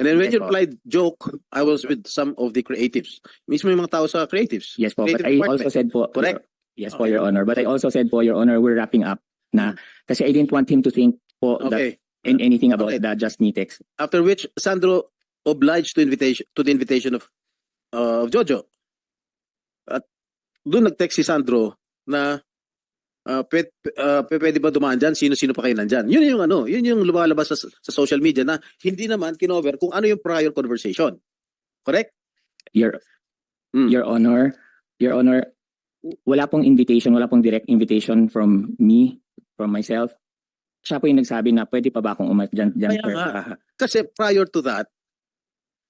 And then when Yes you po. replied joke, I was with some of the creatives. Mismo yung mga tao sa creatives. yes po, but Creative I department. also said po, Correct. yes po, Your Honor. But I also said po, Your Honor, we're wrapping up na. Kasi I didn't want him to think po that Okay. anything about Okay. the just me text. After which, Sandro obliged to the invitation of Jojo. At doon nag-text si Sandro na pwede ba dumaan dyan? Sino-sino pa kayo nandyan? Yun yung lumalabas sa social media na hindi naman kinover kung ano yung prior conversation. Correct? Your Hmm. Honor, wala pong invitation, wala pong direct invitation from me, from myself. Siya po yung nagsabi na pwede pa ba akong dyan Kaya sir? nga. Kasi prior to that,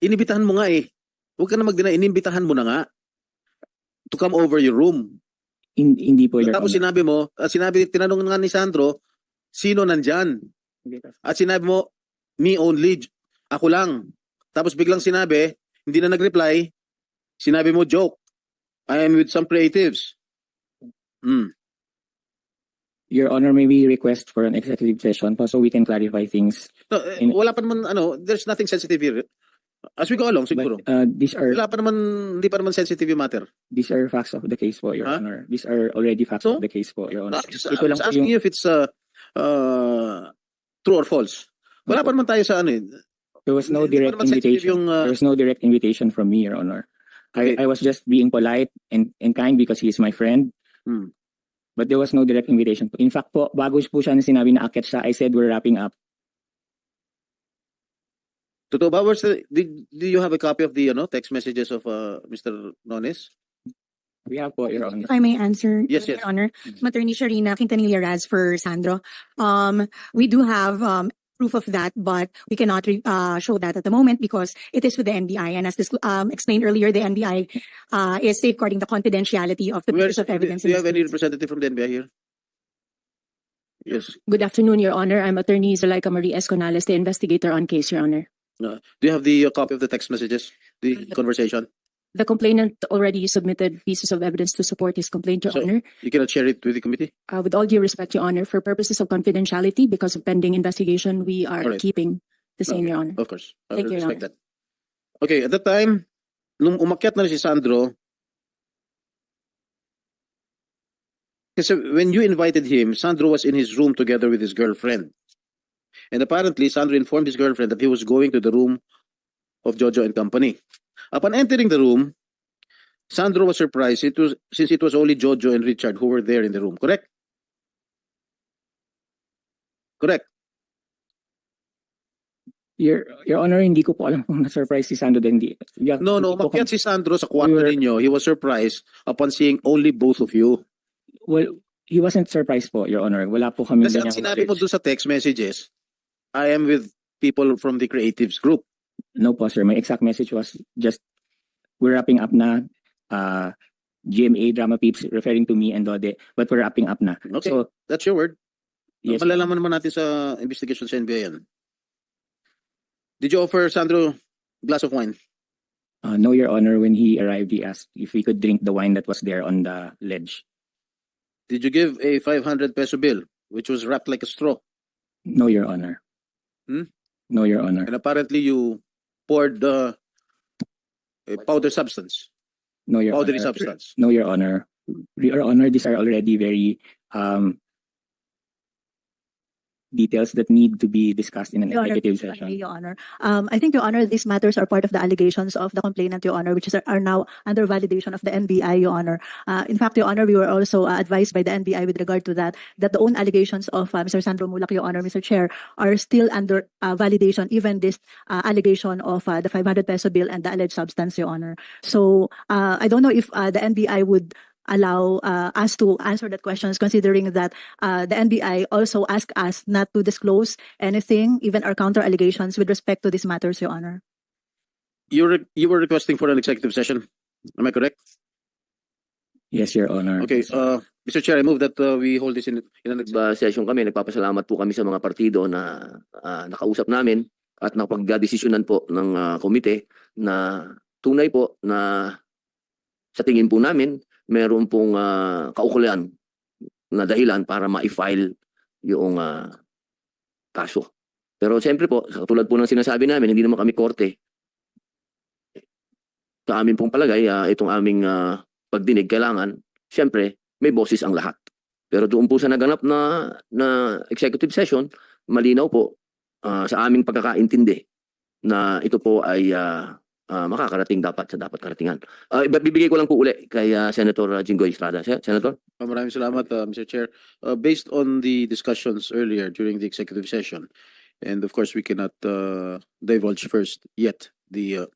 inibitahan mo nga eh. Huwag ka na mag-deny, inibitahan mo na nga to come over your room. Hindi po, Your Tapos Honor. tinanong nga ni Sandro, sino nandyan? At sinabi mo, me only, ako lang. Tapos biglang sinabi, hindi na nag-reply, sinabi mo, joke. I am with some creatives. Your Honor, may we request for an executive session po so we can clarify things. No, wala pa naman, there's nothing sensitive here. As we go along, siguro. But these are Hindi pa naman sensitive yung matter. facts of the case po, Your Huh? Honor. These are already facts So? of the case po, Your Honor. I'm just Ito lang po asking yung you if it's true or false. Wala pa naman tayo sa ano eh. there was no Hindi pa direct naman sensitive invitation. yung, There was no direct invitation from me, Your Honor. Okay. I was just being polite and kind because he is my friend. Hmm. But there was no direct invitation. In fact po, bago po siya na sinabi na akit siya, I said we're wrapping up. Totoo ba? Do you have a copy of the text messages of Mr. Nones? We have po, Your Honor. If I may answer, Yes, Your yes. Honor, Maternity Sharina Quintanilla Raz for Sandro. We do have proof of that, but we cannot show that at the moment because it is with the NBI. And as explained earlier, the NBI is safeguarding the confidentiality of the pieces of evidence. Do you in have this any case. representative from the NBI here? Yes. Good afternoon, Your Honor. I'm Attorney Zuleika Marie Esconales, the investigator on case, Your Honor. Do you have the copy of the text messages? The conversation? The complainant already submitted pieces of evidence to support his complaint, Your So- Honor. You cannot share it with the committee? With all due respect, Your Honor, for purposes of confidentiality, because of pending investigation, we are Alright. keeping the same, Okay. Your Honor. Of course. I Thank you, Your respect that. Okay, at that time, nung umakyat na rin si Sandro, kasi when you invited him, Sandro was in his room together with his girlfriend. And apparently, Sandro informed his girlfriend that he was going to the room of Jojo and company. Upon entering the room, Sandro was surprised since it was only Jojo and Richard who were there in the room. Correct? Correct. Your Honor, hindi ko po alam kung na-surprise si Sandro din. No, umakyat si Sandro sa kwarto ninyo. He was surprised upon seeing only both of you. Well, he wasn't surprised po, Your Honor. Wala po kami Kasi ang sinabi mo doon sa text messages, I am with people from the creatives group. No po, sir. My exact message was just, we're wrapping up na. GMA Drama Peeps referring to me and Dode, but we're wrapping up na. Okay, So, that's your word. yes. Malalaman naman natin sa investigation sa NBI yan. Did you offer Sandro a glass of wine? No, Your Honor, when he arrived, he asked if we could drink the wine that was there on the ledge. Did you give a 500 peso bill, which was wrapped like a straw? No, Your Honor. No, Your Honor. And apparently you poured a powder substance, No, Your powdery Honor. substance. No, Your Honor. Your Honor, these are already very details that need to be discussed in an Your Honor, executive please, if I may, session. Your Honor. I think, Your Honor, these matters are part of the allegations of the complainant, Your Honor, which are now under validation of the NBI, Your Honor. In fact, Your Honor, we were also advised by the NBI with regard to that the own allegations of Mr. Sandro Mulak, Your Honor, Mr. Chair, are still under validation, even this allegation of the 500 peso bill and the alleged substance, Your Honor. So I don't know if the NBI would allow us to answer that questions, considering that the NBI also asked us not to disclose anything, even our counter allegations with respect to these matters, Your Honor. You were requesting for an executive session. Am I correct? Yes, Your Honor. Okay. Mr. Chair, I move that we hold this in an Session kami, nagpapasalamat po kami sa mga partido na nakausap namin at napagdesisyonan po ng komite na tunay po na sa tingin po namin meron pong kaukulan na dahilan para ma-file yung kaso. Pero siyempre po, katulad po ng sinasabi namin, hindi naman kami korte. Sa amin pong palagay, itong aming pagdinig, kailangan, siyempre, may boses ang lahat. Pero doon po sa naganap na executive session, malinaw po sa aming pagkakaintindi na ito po ay makakarating dapat sa dapat karatingan. Bibigay ko lang po uli kay Senator Jinggoy Estrada. Senator? Maraming salamat, Mr. Chair. Based on the discussions earlier during the executive session, and of course we cannot divulge first yet the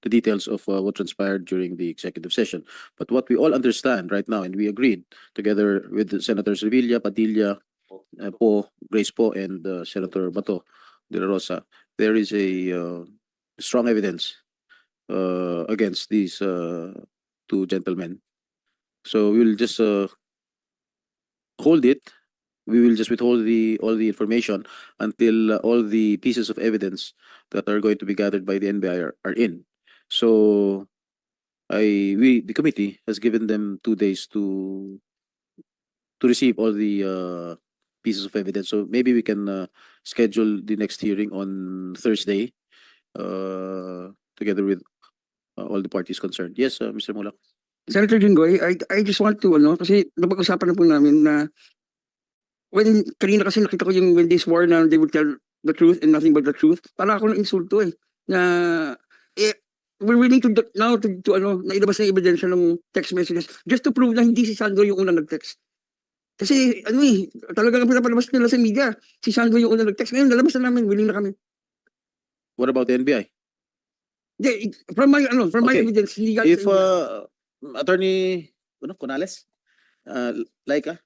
the details of what transpired during the executive session. But what we all understand right now, and we agreed together with Senators Revilla, Padilla, Po, Grace Po, and Senator Bato de la Rosa, there is a strong evidence against these two gentlemen. So we will just hold it. We will just withhold all the information until all the pieces of evidence that are going to be gathered by the NBI are in. So the committee has given them 2 days to receive all the pieces of evidence. So maybe we can schedule the next hearing on Thursday together with all the parties concerned. Yes, Mr. Mulak. Senator Jinggoy, I just want to, kasi napag-usapan na po namin na kanina kasi nakita ko yung when they swore na they would tell the truth and nothing but the truth, para ako ng insulto na we're willing to now to nailabas na yung ebidensya ng text messages just to prove na hindi si Sandro yung unang nag-text. Kasi talagang pinapalabas nila sa media, si Sandro yung unang nag-text. Ngayon, lalabas na namin, willing na kami. What about the NBI? From my Okay. evidence, hindi If Attorney Conales, Laika,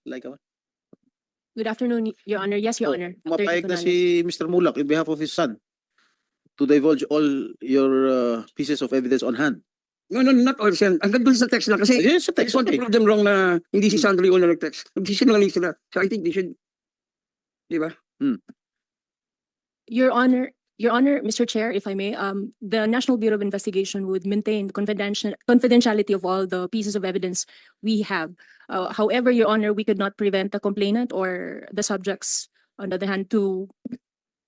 Good afternoon, Your Honor. Yes, Your Honor. Attorney mapayag na Tonales. si Mr. Mulak in behalf of his son to divulge all your pieces of evidence on hand. No, not all, Sen. Hanggang dun sa text lang. Kasi Yes, sa I text, just want to okay. prove them wrong na hindi si Sandro yung unang nag-text. Nagsisinungaling sila. So I think they should, di ba? Your Honor, Mr. Chair, if I may, the National Bureau of Investigation would maintain the confidentiality of all the pieces of evidence we have. However, Your Honor, we could not prevent the complainant or the subjects, on the other hand, to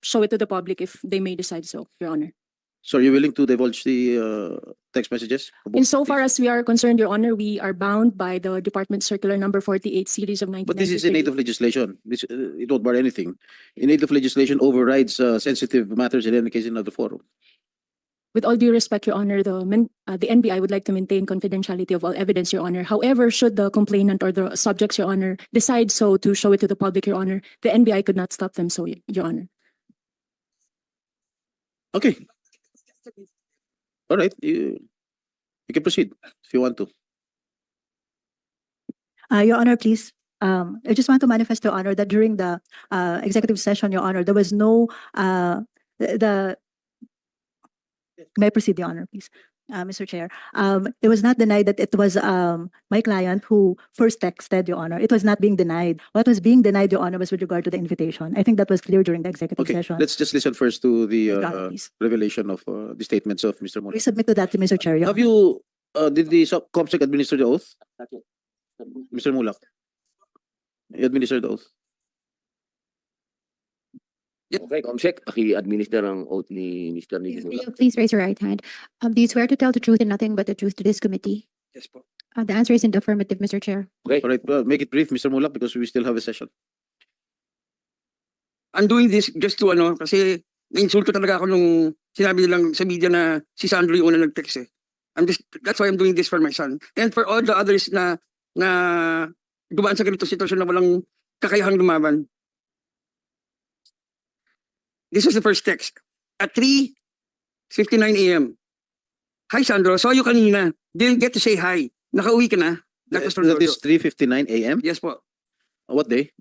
show it to the public if they may decide so, Your Honor. So are you willing to divulge the text messages? Insofar as we are concerned, Your Honor, we are bound by the Department Circular Number 48 Series of 1993. But this is in native legislation. This it won't bar anything. In native legislation overrides sensitive matters in any case in another forum. With all due respect, Your Honor, the NBI would like to maintain confidentiality of all evidence, Your Honor. However, should the complainant or the subjects, Your Honor, decide so to show it to the public, Your Honor, the NBI could not stop them so, Your Honor. Okay. All right. You can proceed if you want to. Your Honor, please. I just want to manifest, Your Honor, that during the executive session, Your Honor, there was no May I proceed, Your Honor, please, Mr. Chair. It was not denied that it was my client who first texted, Your Honor. It was not being denied. What was being denied, Your Honor, was with regard to the invitation. I think that was clear during the executive Okay. session. Let's just listen first to the Your Honor, please. revelation of the statements of Mr. We Mulak. submit to that to Mr. Chair, Your Have Honor. you did the COMSEC administer the oath? Mr. Mulak. You administered the oath. Okay, Comsec, paki-administer ang oath ni Mr. Will Nigel. you please raise your right hand? Do you swear to tell the truth and nothing but the truth to this committee? Yes po. The answer is in the affirmative, Mr. Chair. Okay. All right. Make it brief, Mr. Mulak, because we still have a session. I'm doing this just to kasi na-insulto talaga ako nung sinabi nilang sa media na si Sandro yung una nag-text eh. That's why I'm doing this for my son. And for all the others na dumaan sa ganito sitwasyon na walang kakayahang lumaban. This is the first text. At 3:59 a.m. Hi Sandro, saw you kanina. Didn't get to say hi. Nakauwi ka na? That was from That is Jojo. 3:59 a.m. Yes po. What day?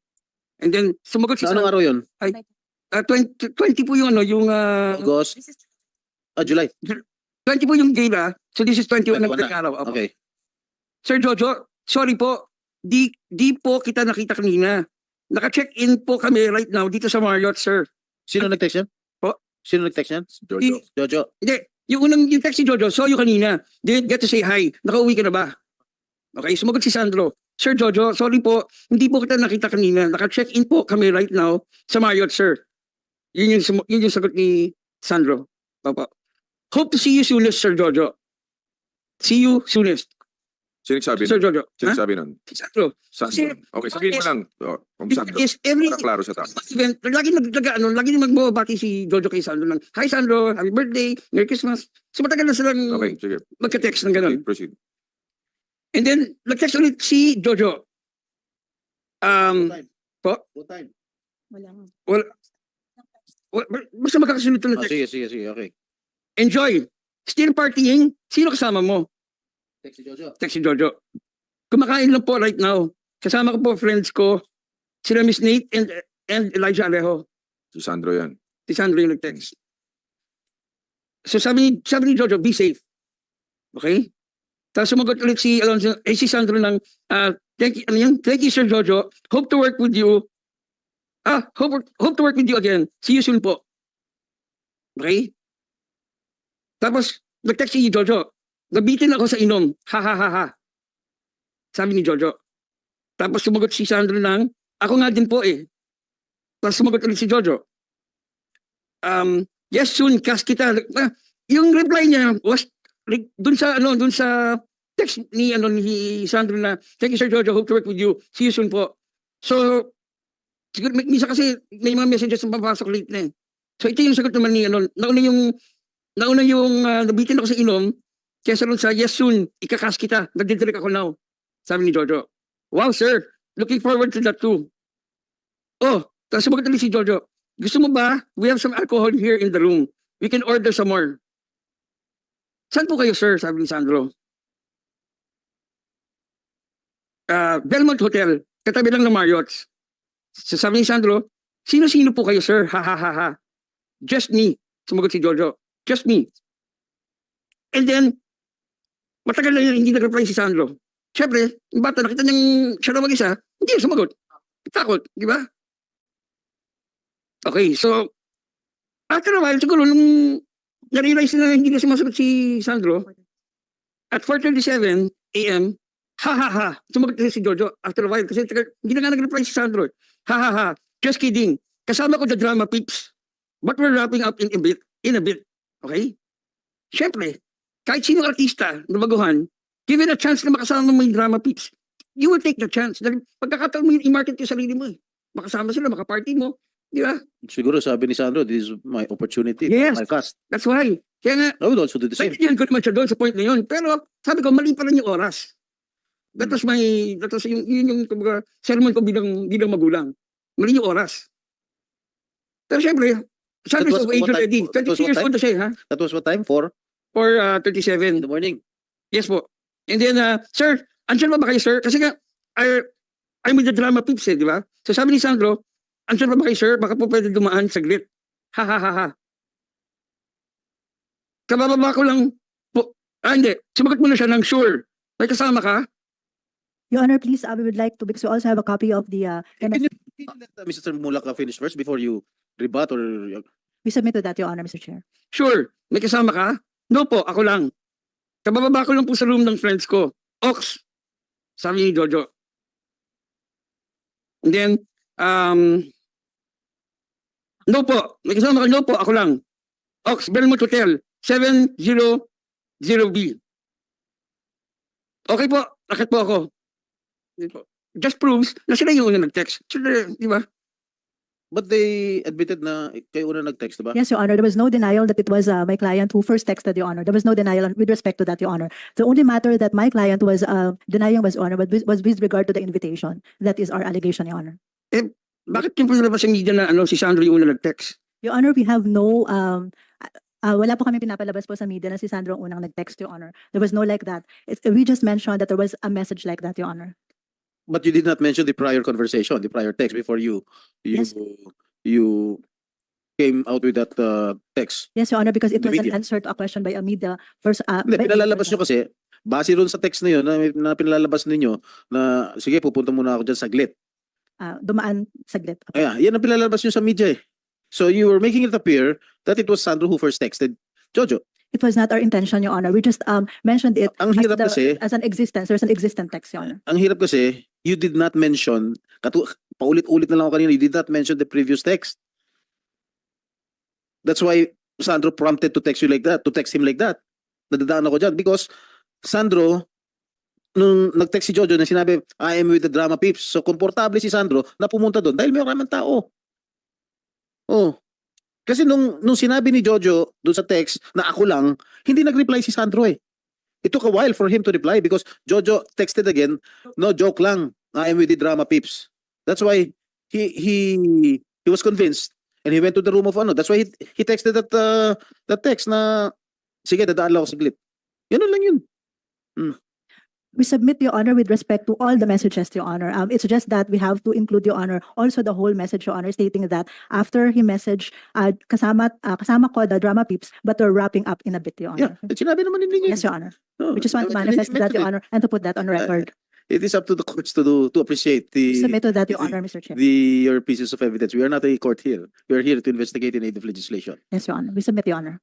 And then sumagot si Sa anong Sandro. araw yun? 20 po yung yung August? July. 20 po yung gala. So this is 21 ng 21 na. araw. Opo. Okay. Sir Jojo, sorry po. Di po kita nakita kanina. Naka-check-in po kami right now dito sa Marriott, sir. Sino nag-text yan? Po? Sino nag-text yan? Jojo. Jojo. Hindi. Yung text si Jojo, saw you kanina. Didn't get to say hi. Nakauwi ka na ba? Okay, sumagot si Sandro. Sir Jojo, sorry po. Hindi po kita nakita kanina. Naka-check-in po kami right now sa Marriott, sir. Yun yung sagot ni Sandro. Papa. Hope to see you soonest, Sir Jojo. See you soonest. Sino nagsabi Sir nun? Jojo. Sino Ha? nagsabi nun? Si Sandro. Sandro. Okay, sabihin mo lang. Kung Sandro. Yes, every Para klaro sa tao. event, lagi magbabati si Jojo kay Sandro ng, Hi Sandro, happy birthday, Merry Christmas. So matagal na silang Okay, sige. magka-text ng gano'n. Proceed. And then, nag-text ulit si Jojo. Po? What time? Basta magkakasunod ito na text. Sige. Okay. Enjoy. Still partying. Sino kasama mo? Text si Jojo. Text si Jojo. Kumakain lang po right now. Kasama ko po friends ko. Sila Miss Nate and Elijah Alejo. Si Sandro yan. Si Sandro yung nag-text. So sabi ni Jojo, be safe. Okay? Tapos sumagot ulit si Sandro ng, thank you Sir Jojo. Hope to work with you. Hope to work with you again. See you soon po. Okay? Tapos, nag-text si Jojo. Nabitin ako sa inom. Ha ha ha ha. Sabi ni Jojo. Tapos sumagot si Sandro ng, ako nga din po eh. Tapos sumagot ulit si Jojo. Yes, soon, cast kita. Yung reply niya was dun sa text ni Sandro na, thank you Sir Jojo, hope to work with you. See you soon po. So, siguro, minsan kasi may mga messages na papasok late na eh. So, ito yung sagot naman ni, nauna yung nabitin ako sa inom, kesa nun sa, yes soon, ikakas kita, nagdidirect ako now. Sabi ni Jojo. Wow, sir. Looking forward to that too. Oh, tapos sumagot ulit si Jojo. Gusto mo ba? We have some alcohol here in the room. We can order some more. Saan po kayo, sir? Sabi ni Sandro. Belmont Hotel. Katabi lang ng Marriott's. So, sabi ni Sandro, sino-sino po kayo, sir? Ha, ha, ha, ha. Just me. Sumagot si Jojo. Just me. And then, matagal na yun, hindi nag-reply si Sandro. Siyempre, yung bata, nakita niyang siya na mag-isa, hindi na sumagot. Takot, di ba? Okay, so, after a while, siguro, nung na-realize na hindi na sumasagot si Sandro, at 4:37 a.m., ha ha ha, sumagot na si Jojo after a while, kasi hindi na nga nag-reply si Sandro. Ha ha ha, just kidding. Kasama ko the drama peeps. But we're wrapping up in a bit. Okay? Siyempre, kahit sino artista na baguhan, given a chance na makasama mo yung drama peeps, you will take the chance. Dahil pagkakataon mo yung i-market yung sarili mo eh. Makasama sila, makaparty mo. Di ba? Siguro sabi ni Sandro, this is my opportunity. Yes. My cast. That's why. Kaya nga, I would also do the same. naiintindihan ko naman siya doon sa point na yun. Pero sabi ko, mali pa rin yung oras. That was yung kumbaga, sermon ko bilang magulang. Mali yung oras. Pero syempre, sabi That was sa age what already. time? That was 22 what years time? old na siya, ha? That was what time? 4 Or in 37. the morning. Yes po. And then, sir, andyan ba kayo, sir? Kasi nga, I'm with the drama peeps, eh, di ba? So sabi ni Sandro, andyan ba kayo, sir? Baka po pwede dumaan saglit. Ha, ha, ha, ha. Kabababa ko lang po. Hindi. Sumagot muna siya ng sure. May kasama ka? Your Honor, please, we would like to, because we also have a copy of the, Can you let Mr. Mulaka finish first before you rebut or... we submit to that, Your Honor, Mr. Chair. Sure. May kasama ka? No po, ako lang. Kabababa ko lang po sa room ng friends ko. Ox. Sabi ni Jojo. And then, no po. May kasama ka? No po, ako lang. Ox, Belmont Hotel, 700B. Okay po, akit po ako. Just proves na sila yung una nag-text. Sila, di ba? but they admitted na kayo una nag-text, diba? Yes, Your Honor. There was no denial that it was my client who first texted, Your Honor. There was no denial with respect to that, Your Honor. The only matter that my client was denying was, Your Honor, was with regard to the invitation. That is our allegation, Your Honor. Bakit yung pinalabas sa media na si Sandro yung una nag-text? Your Honor, we have no wala po kami pinapalabas po sa media na si Sandro ang unang nag-text, Your Honor. There was no like that. We just mentioned that there was a message like that, Your Honor. But you did not mention the prior conversation, the prior text before you Yes. you came out with that text. Yes, Your Honor, because it The was an media. answer to a question by a media first. Hindi, pinalalabas nyo kasi, base ron sa text na yun, na pinalalabas ninyo, na sige, pupunta muna ako dyan saglit. Dumaan saglit. Kaya, yan ang pinalalabas nyo sa media eh. So you were making it appear that it was Sandro who first texted Jojo. It was not our intention, Your Honor. We just mentioned it Ang hirap kasi, as an existence. There's an existent text, Your Honor. ang hirap kasi, you did not mention, paulit-ulit na lang ako kanina, you did not mention the previous text. That's why Sandro prompted to text you like that, to text him like that. Nadadaan ako dyan because Sandro, nung nag-text si Jojo na sinabi, I am with the drama peeps. So, komportable si Sandro na pumunta doon dahil may maraming tao. Oh. Kasi nung sinabi ni Jojo doon sa text na ako lang, hindi nag-reply si Sandro eh. It took a while for him to reply because Jojo texted again, no joke lang, I am with the drama peeps. That's why he was convinced and he went to the room of ano. That's why he texted that text na sige, dadaan lang ako saglit. Yun lang yun. We submit, Your Honor, with respect to all the messages, Your Honor. It's just that we have to include, Your Honor, also the whole message, Your Honor, stating that after he messaged, kasama ko the drama peeps, but we're wrapping up in a bit, Your Yeah, Honor. sinabi naman ninyo. Yes, Your Honor. No, We just want to manifest that, Your Honor, and to put that on record. It is up to the courts to appreciate Submit to that, Your Honor, Mr. Chair. your pieces of evidence. We are not a court here. We are here to investigate in aid of legislation. Yes, Your Honor. We submit, Your Honor.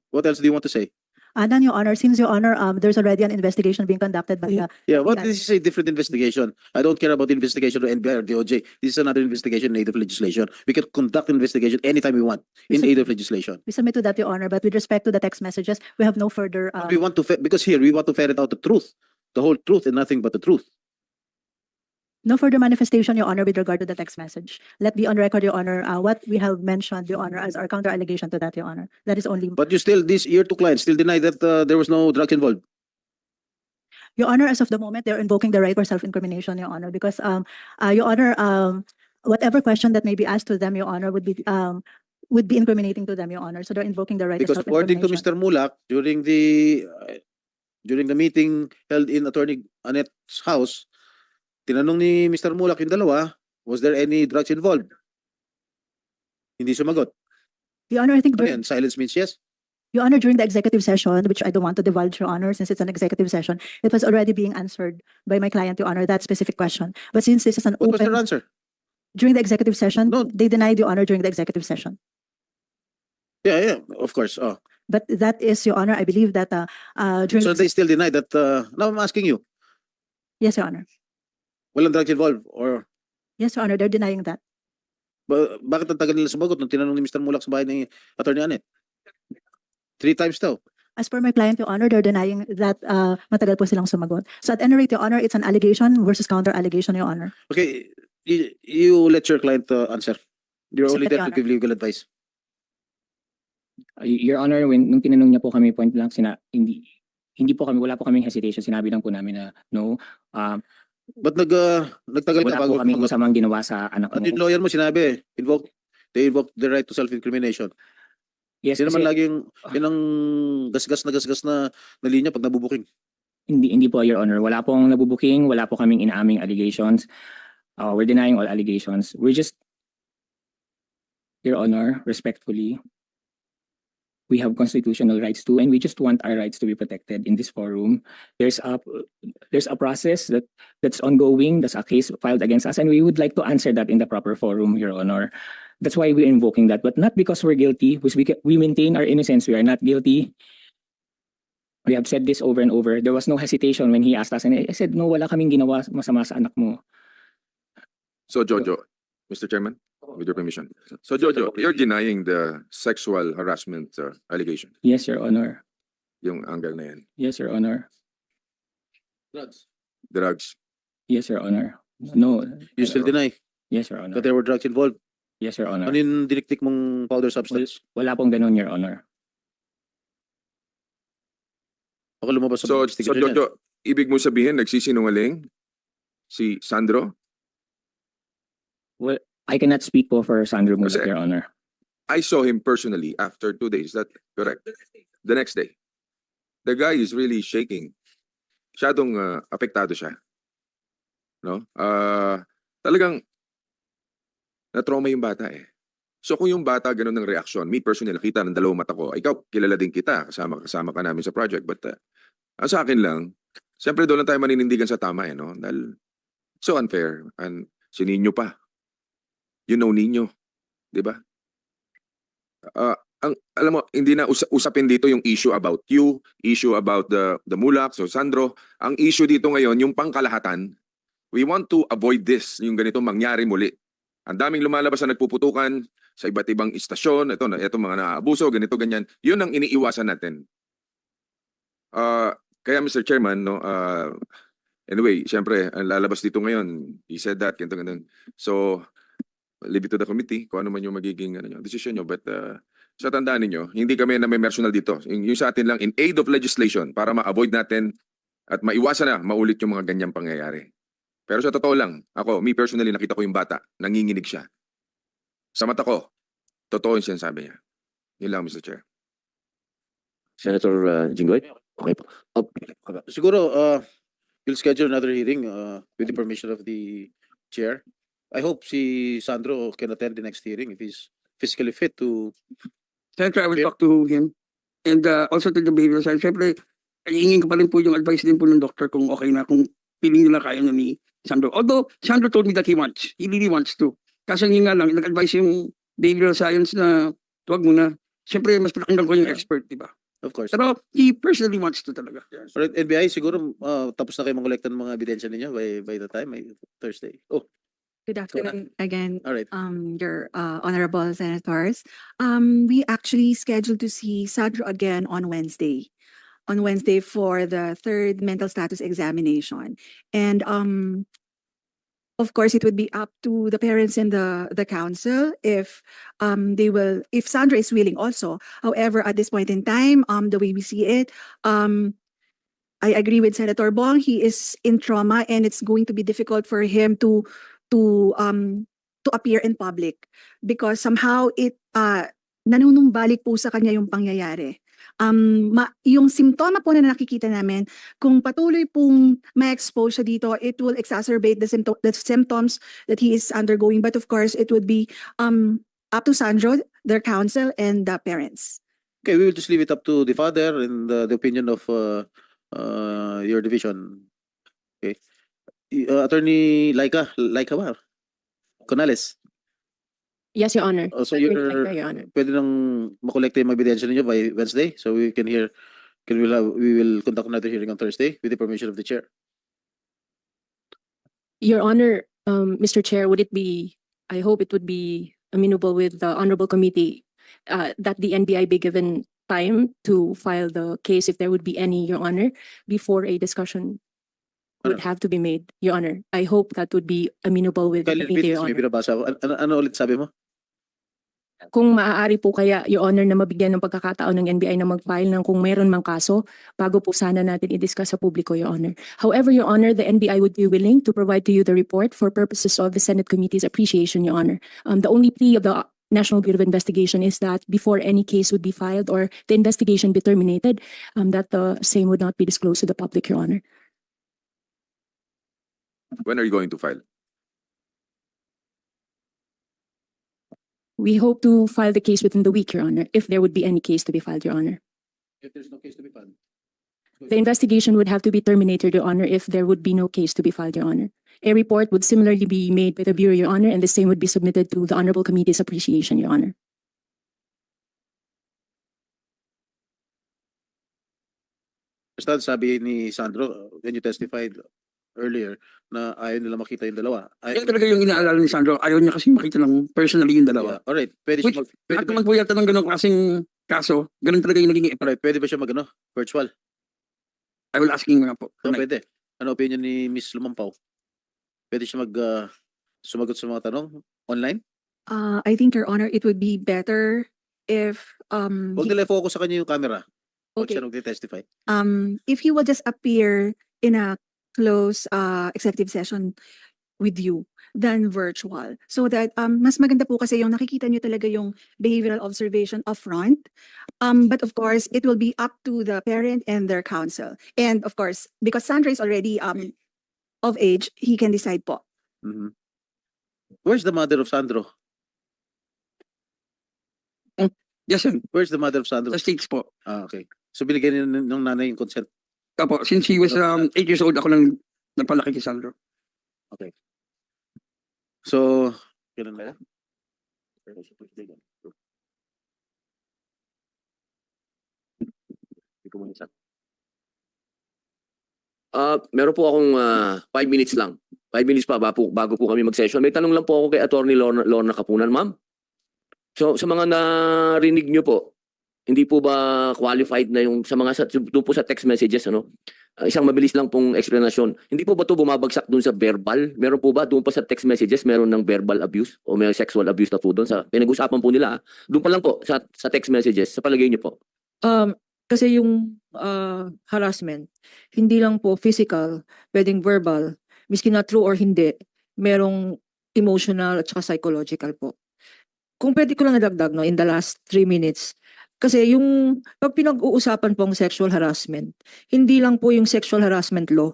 What else do you want to say? None, Your Honor. Since, Your Honor, there's already an investigation being conducted by the Yeah, what Yeah. this is a different investigation. I don't care about the investigation of NBI or DOJ. This is another investigation in aid of legislation. We can conduct investigation anytime we want in aid of legislation. We submit to that, Your Honor, but with respect to the text messages, we have no further. We want to because here we want to ferret out the truth, the whole truth and nothing but the truth. No further manifestation, Your Honor, with regard to the text message. Let be on record, Your Honor, what we have mentioned, Your Honor, as our counter allegation to that, Your Honor. That is only. But you still, this year to client, still deny that there was no drugs involved. Your Honor, as of the moment, they're invoking the right for self-incrimination, Your Honor, because, Your Honor, whatever question that may be asked to them, Your Honor, would be incriminating to them, Your Honor. So they're invoking the right to Because according to self-incrimination. Mr. Mulak, during the meeting held in Attorney Annette's house, tinanong ni Mr. Mulak yung dalawa, was there any drugs involved? Hindi sumagot. Your Honor, I think, Ano yan? Silence means yes. Your Honor, during the executive session, which I don't want to divulge, Your Honor, since it's an executive session, it was already being answered by my client, Your Honor, that specific question. But since this is an What was their open, answer? during the executive session, No. they denied, Your Honor, during the executive session. Yeah, of course. Oh. But that is, Your Honor, I believe that during. So they still deny that. Now I'm asking you, Yes, Your Honor. walang drugs involved? Or Yes, Your Honor, they're denying that. bakit ang tagal nila sumagot nung tinanong ni Mr. Mulak sa bahay ni Attorney Annette? 3 times daw. As per my client, Your Honor, they're denying that matagal po silang sumagot. So at any rate, Your Honor, it's an allegation versus counter allegation, Your Honor. Okay, you let your client answer. You're only Sige, there Your to give legal advice. Your Honor, nung tinanong niya po kami point blank, hindi po kami, wala po kaming hesitation. Sinabi lang po namin na no, Ba't nagtagal ka wala bago po kaming sumagot? masamang ginawa sa anak At mo. yung lawyer mo sinabi, they invoke the right to self-incrimination. Yes, Hindi naman kasi- lagi yun ang gasgas na linya pag nabubuking. Hindi po, Your Honor. Wala pong nabubuking, wala po kaming inaaming allegations. We're denying all allegations. We're just, Your Honor, respectfully, we have constitutional rights too, and we just want our rights to be protected in this forum. There's a process that's ongoing. There's a case filed against us, and we would like to answer that in the proper forum, Your Honor. That's why we're invoking that, but not because we're guilty. Because we maintain our innocence. We are not guilty. We have said this over and over. There was no hesitation when he asked us, and I said, no, wala kaming ginawa masama sa anak mo. So Jojo, Mr. Chairman, with your permission. So Jojo, you're denying the sexual harassment allegation, Yes, Your Honor. yung angle na yan. Yes, Your Honor. Drugs. Yes, Your Honor. No. You still deny Yes, Your Honor. that there were drugs involved. Yes, Your Honor. Ano yung diniktik mong powder substance? Wala pong ganun, Your Honor. Baka lumabas sa So investigation yan. Jojo, ibig mo sabihin nagsisinungaling si Sandro? Well, I cannot speak po for Sandro Mulak, Kasi- Your Honor. I saw him personally after 2 days. Is that correct? The next day. The guy is really shaking. Masyadong apektado siya. No? Talagang na-trauma yung bata eh. So kung yung bata ganun ng reaksyon, me personally, nakita ng dalawang mata ko, ikaw, kilala din kita, kasama ka namin sa project, but ang sa akin lang, siyempre doon lang tayo maninindigan sa tama eh, no? Dahil so unfair. And si Nino pa. You know Nino. Di ba? Alam mo, hindi na usapin dito yung issue about you, issue about the Mulak, so Sandro. Ang issue dito ngayon, yung pangkalahatan, we want to avoid this, yung ganito mangyari muli. Ang daming lumalabas na nagpuputukan sa iba't ibang istasyon, ito mga naabuso, ganito, ganyan. Yun ang iniiwasan natin. Kaya Mr. Chairman, no, anyway, siyempre, ang lalabas dito ngayon, he said that, ganito, ganito. So, leave it to the committee kung ano man yung magiging decision nyo. But sa tandaan ninyo, hindi kami na may personal dito. Yung sa atin lang, in aid of legislation, para ma-avoid natin at maiwasan na maulit yung mga ganyang pangyayari. Pero sa totoo lang, ako, me personally, nakita ko yung bata, nanginginig siya. Sa mata ko, totoo yung sinasabi niya. Yun lang, Mr. Chair. Senator Jinggoy? Okay po. Siguro, we'll schedule another hearing with the permission of the chair. I hope si Sandro can attend the next hearing if he's physically fit to... Senator, I will Yeah. talk to him. And also to the behavioral science. Siyempre, hingin ko pa rin po yung advice din po ng doktor kung okay na, kung feeling nila kaya na ni Sandro. Although, Sandro told me that he really wants to. Kaso yun nga lang, nag-advise yung behavioral science na huwag muna. Siyempre, mas pinakinggan ko yung expert, di ba? Of course. Pero he personally wants to talaga. Alright, NBI, siguro tapos na kayo mangolekta ng mga ebidensya ninyo by the time, Thursday. Oh, Good afternoon again, alright. your honorable senators. We actually scheduled to see Sandro again on Wednesday. On Wednesday for the third mental status examination. And of course, it would be up to the parents and the council if if Sandro is willing also. However, at this point in time, the way we see it, I agree with Senator Bong. He is in trauma and it's going to be difficult for him to appear in public because somehow it nanunumbalik po sa kanya yung pangyayari. Yung simptoma po na nakikita namin, kung patuloy pong ma-expose siya dito, it will exacerbate the symptoms that he is undergoing. But of course, it would be up to Sandro, their counsel, and the parents. Okay, we will just leave it up to the father and the opinion of your division. Okay. Attorney Laika ba? Conales. Yes, Your Honor. So Your you're Honor. pwede nang makolekta yung mga ebidensya ninyo by Wednesday, so we can hear. We will conduct another hearing on Thursday with the permission of the chair. Your Honor, Mr. Chair, I hope it would be amenable with the Honorable Committee that the NBI be given time to file the case if there would be any, Your Honor, before a discussion would have to be made, Your Honor. I hope that would be amenable with the Kyle, committee, Your may Honor. binabasa ako. Ano ulit sabi mo? Kung maaari po kaya, Your Honor, na mabigyan ng pagkakataon ng NBI na mag-file ng kung mayroon mang kaso bago po sana natin i-discuss sa publiko, Your Honor. However, Your Honor, the NBI would be willing to provide to you the report for purposes of the Senate Committee's appreciation, Your Honor. The only plea of the National Bureau of Investigation is that before any case would be filed or the investigation be terminated, that the same would not be disclosed to the public, Your Honor. When are you going to file? We hope to file the case within the week, Your Honor, if there would be any case to be filed, Your Honor. If there's no case to be filed. The investigation would have to be terminated, Your Honor, if there would be no case to be filed, Your Honor. A report would similarly be made by the Bureau, Your Honor, and the same would be submitted to the Honorable Committee's appreciation, Your Honor. Basta sabi ni Sandro, when you testified earlier, na ayaw nila makita yung dalawa. Yan talaga yung inaalala ni Sandro. Ayaw niya kasi makita ng personally yung dalawa. Yeah, alright, pwede Which, siya pwede at naman po yata ng ganong klaseng kaso, ganun talaga yung naging alright, pwede ba siya virtual? I will asking nga po. No, pwede. Ano opinion ni Miss Lumampaw? Pwede siya sumagot sa mga tanong online? I think, Your Honor, it would be better if Huwag nila focus sa kanya yung camera. Huwag okay. siya nag-testify. If he will just appear in a close executive session with you than virtual, so that mas maganda po kasi yung nakikita niyo talaga yung behavioral observation upfront. But of course, it will be up to the parent and their counsel. And of course, because Sandra is already of age, he can decide po. Mhm. Where's the mother of Sandro? Yes, sir. Where's the mother of Sandro? Sa States po. Ah, okay. So binigyan niya ng nanay yung consent. Apo, since he was 8 years old, ako lang nagpalaki kay Sandro. So, kailan ba yan? Meron po akong 5 minutes lang. 5 minutes pa bago po kami mag-session. May tanong lang po ako kay Attorney Lorna Kapunan, ma'am. So sa mga narinig nyo po, hindi po ba qualified na yung sa mga doon po sa text messages, ano? Isang mabilis lang pong explanation. Hindi po ba ito bumabagsak doon sa verbal? Meron po ba doon pa sa text messages meron ng verbal abuse o may sexual abuse na po doon sa pinag-usapan po nila? Doon pa lang po sa text messages. Sa palagay nyo po. Kasi yung harassment, hindi lang po physical, pwedeng verbal, miski na true or hindi, merong emotional at saka psychological po. Kung pwede ko lang nadagdag no, in the last 3 minutes, kasi yung pag pinag-uusapan pong sexual harassment, hindi lang po yung sexual harassment law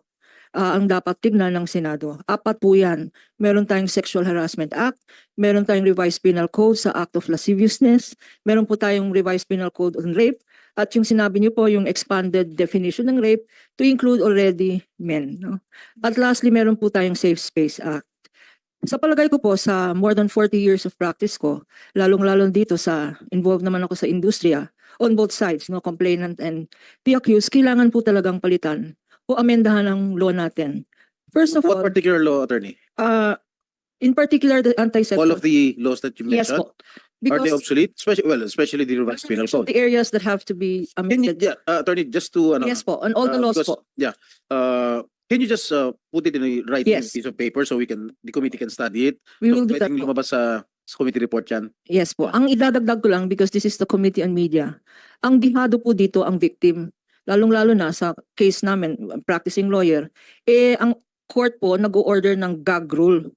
ang dapat tignan ng Senado. 4 po yan. Meron tayong Sexual Harassment Act, meron tayong Revised Penal Code sa Act of Lasciviousness, meron po tayong Revised Penal Code on Rape, at yung sinabi niyo po yung expanded definition ng rape to include already men. No? At lastly, meron po tayong Safe Space Act. Sa palagay ko po, sa more than 40 years of practice ko, lalong-lalo dito sa, involved naman ako sa industriya, on both sides, no, complainant and the accused, kailangan po talagang palitan o amendahan ang law natin. First of What all, particular law, attorney? in particular, the anti-sexual. All of the laws that you Yes mentioned? po. Are they Because obsolete? Especially the revised penal code. the areas that have to be Can you, amended. attorney, just to Yes po, on all the laws because, po. can you just put it in a writing Yes. piece of paper so the committee can study it? We will do that Pwedeng po. lumabas sa committee report yan. Yes po. Ang idadagdag ko lang, because this is the Committee on Media, ang dihado po dito ang victim. Lalong-lalo na sa case namin, practicing lawyer, ang court po nag-order ng gag rule.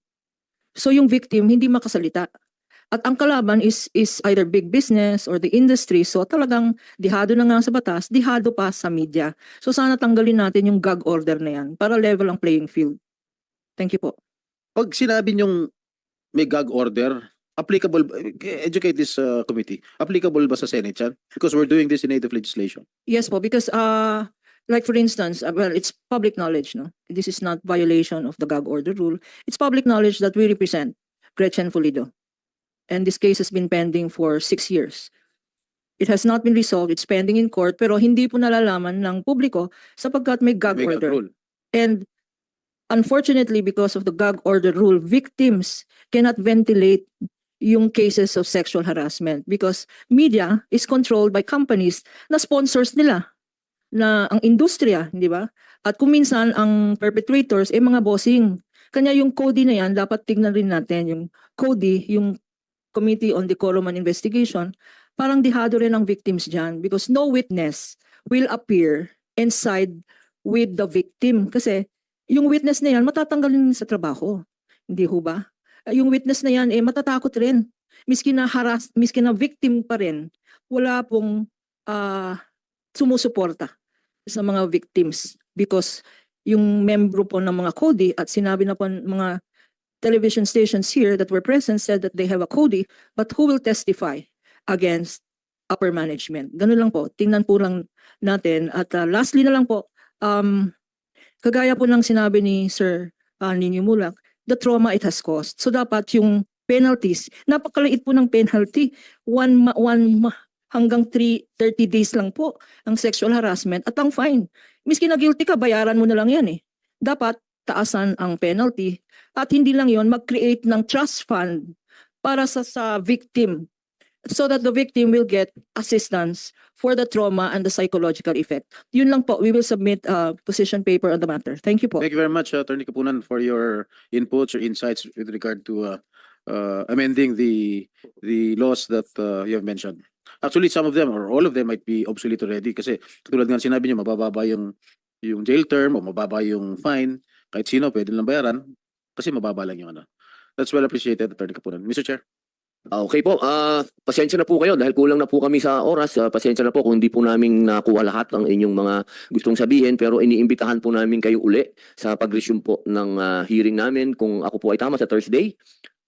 So yung victim hindi makasalita. At ang kalaban is either big business or the industry. So talagang dihado na nga sa batas, dihado pa sa media. So sana tanggalin natin yung gag order na yan para level ang playing field. Thank you po. Pag sinabi niyong may gag order, applicable, educate this committee, applicable ba sa Senate yan? Because we're doing this in aid of legislation. Yes po, because like for instance, well, it's public knowledge, no? This is not violation of the gag order rule. It's public knowledge that we represent Gretchen Pulido. And this case has been pending for 6 years. It has not been resolved. It's pending in court, pero hindi po nalalaman ng publiko sapagkat may gag May gag order. rule. And unfortunately, because of the gag order rule, victims cannot ventilate yung cases of sexual harassment because media is controlled by companies na sponsors nila, na ang industriya, di ba? At kung minsan ang perpetrators mga bossing. Kanya yung CODI na yan, dapat tignan rin natin yung CODI, yung Committee on Decorum and Investigation, parang dihado rin ang victims dyan because no witness will appear and side with the victim. Kasi yung witness na yan, matatanggalin sa trabaho. Hindi ho ba? Yung witness na yan, matatakot rin. Miski na victim pa rin, wala pong sumusuporta sa mga victims because yung membro po ng mga CODI at sinabi na po ng mga television stations here that were present said that they have a CODI, but who will testify against upper management? Ganun lang po. Tingnan po lang natin. At lastly na lang po, kagaya po ng sinabi ni Sir Nino Mulak, the trauma it has caused. So dapat yung penalties, napakaliit po ng penalty. 1 hanggang 30 days lang po ang sexual harassment at ang fine. Miski na guilty ka, bayaran mo na lang yan eh. Dapat taasan ang penalty at hindi lang yon mag-create ng trust fund para sa victim so that the victim will get assistance for the trauma and the psychological effect. Yun lang po, we will submit a position paper on the matter. Thank you po. Thank you very much, Attorney Kapunan, for your inputs or insights with regard to amending the laws that you have mentioned. Actually, some of them or all of them might be obsolete already kasi tulad nga sinabi niyo mabababa yung jail term o mababa yung fine, kahit sino pwede lang bayaran kasi mababa lang yung ano. That's well appreciated, Attorney Kapunan. Mr. Chair. Okay po, pasensya na po kayo dahil kulang na po kami sa oras. Pasensya na po kung hindi po namin nakuha lahat ng inyong mga gustong sabihin, pero iniimbitahan po namin kayo uli sa pag-resume po ng hearing namin kung ako po ay tama sa Thursday.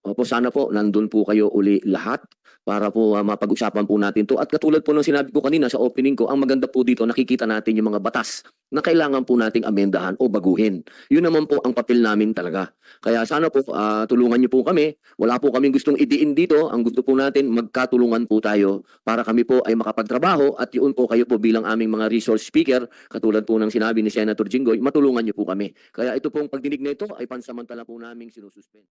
Opo, sana po nandun po kayo uli lahat para po mapag-usapan po natin to. At katulad po ng sinabi ko kanina sa opening ko, ang maganda po dito nakikita natin yung mga batas na kailangan po nating amendahan o baguhin. Yun naman po ang papel namin talaga. Kaya sana po tulungan niyo po kami. Wala po kaming gustong idiin dito. Ang gusto po natin magkatulungan po tayo para kami po ay makapagtrabaho at yun po kayo po bilang aming mga resource speaker, katulad po ng sinabi ni Senator Jinggoy, matulungan niyo po kami. Kaya ito pong pagdinig na ito ay pansamantala po naming sinususpend.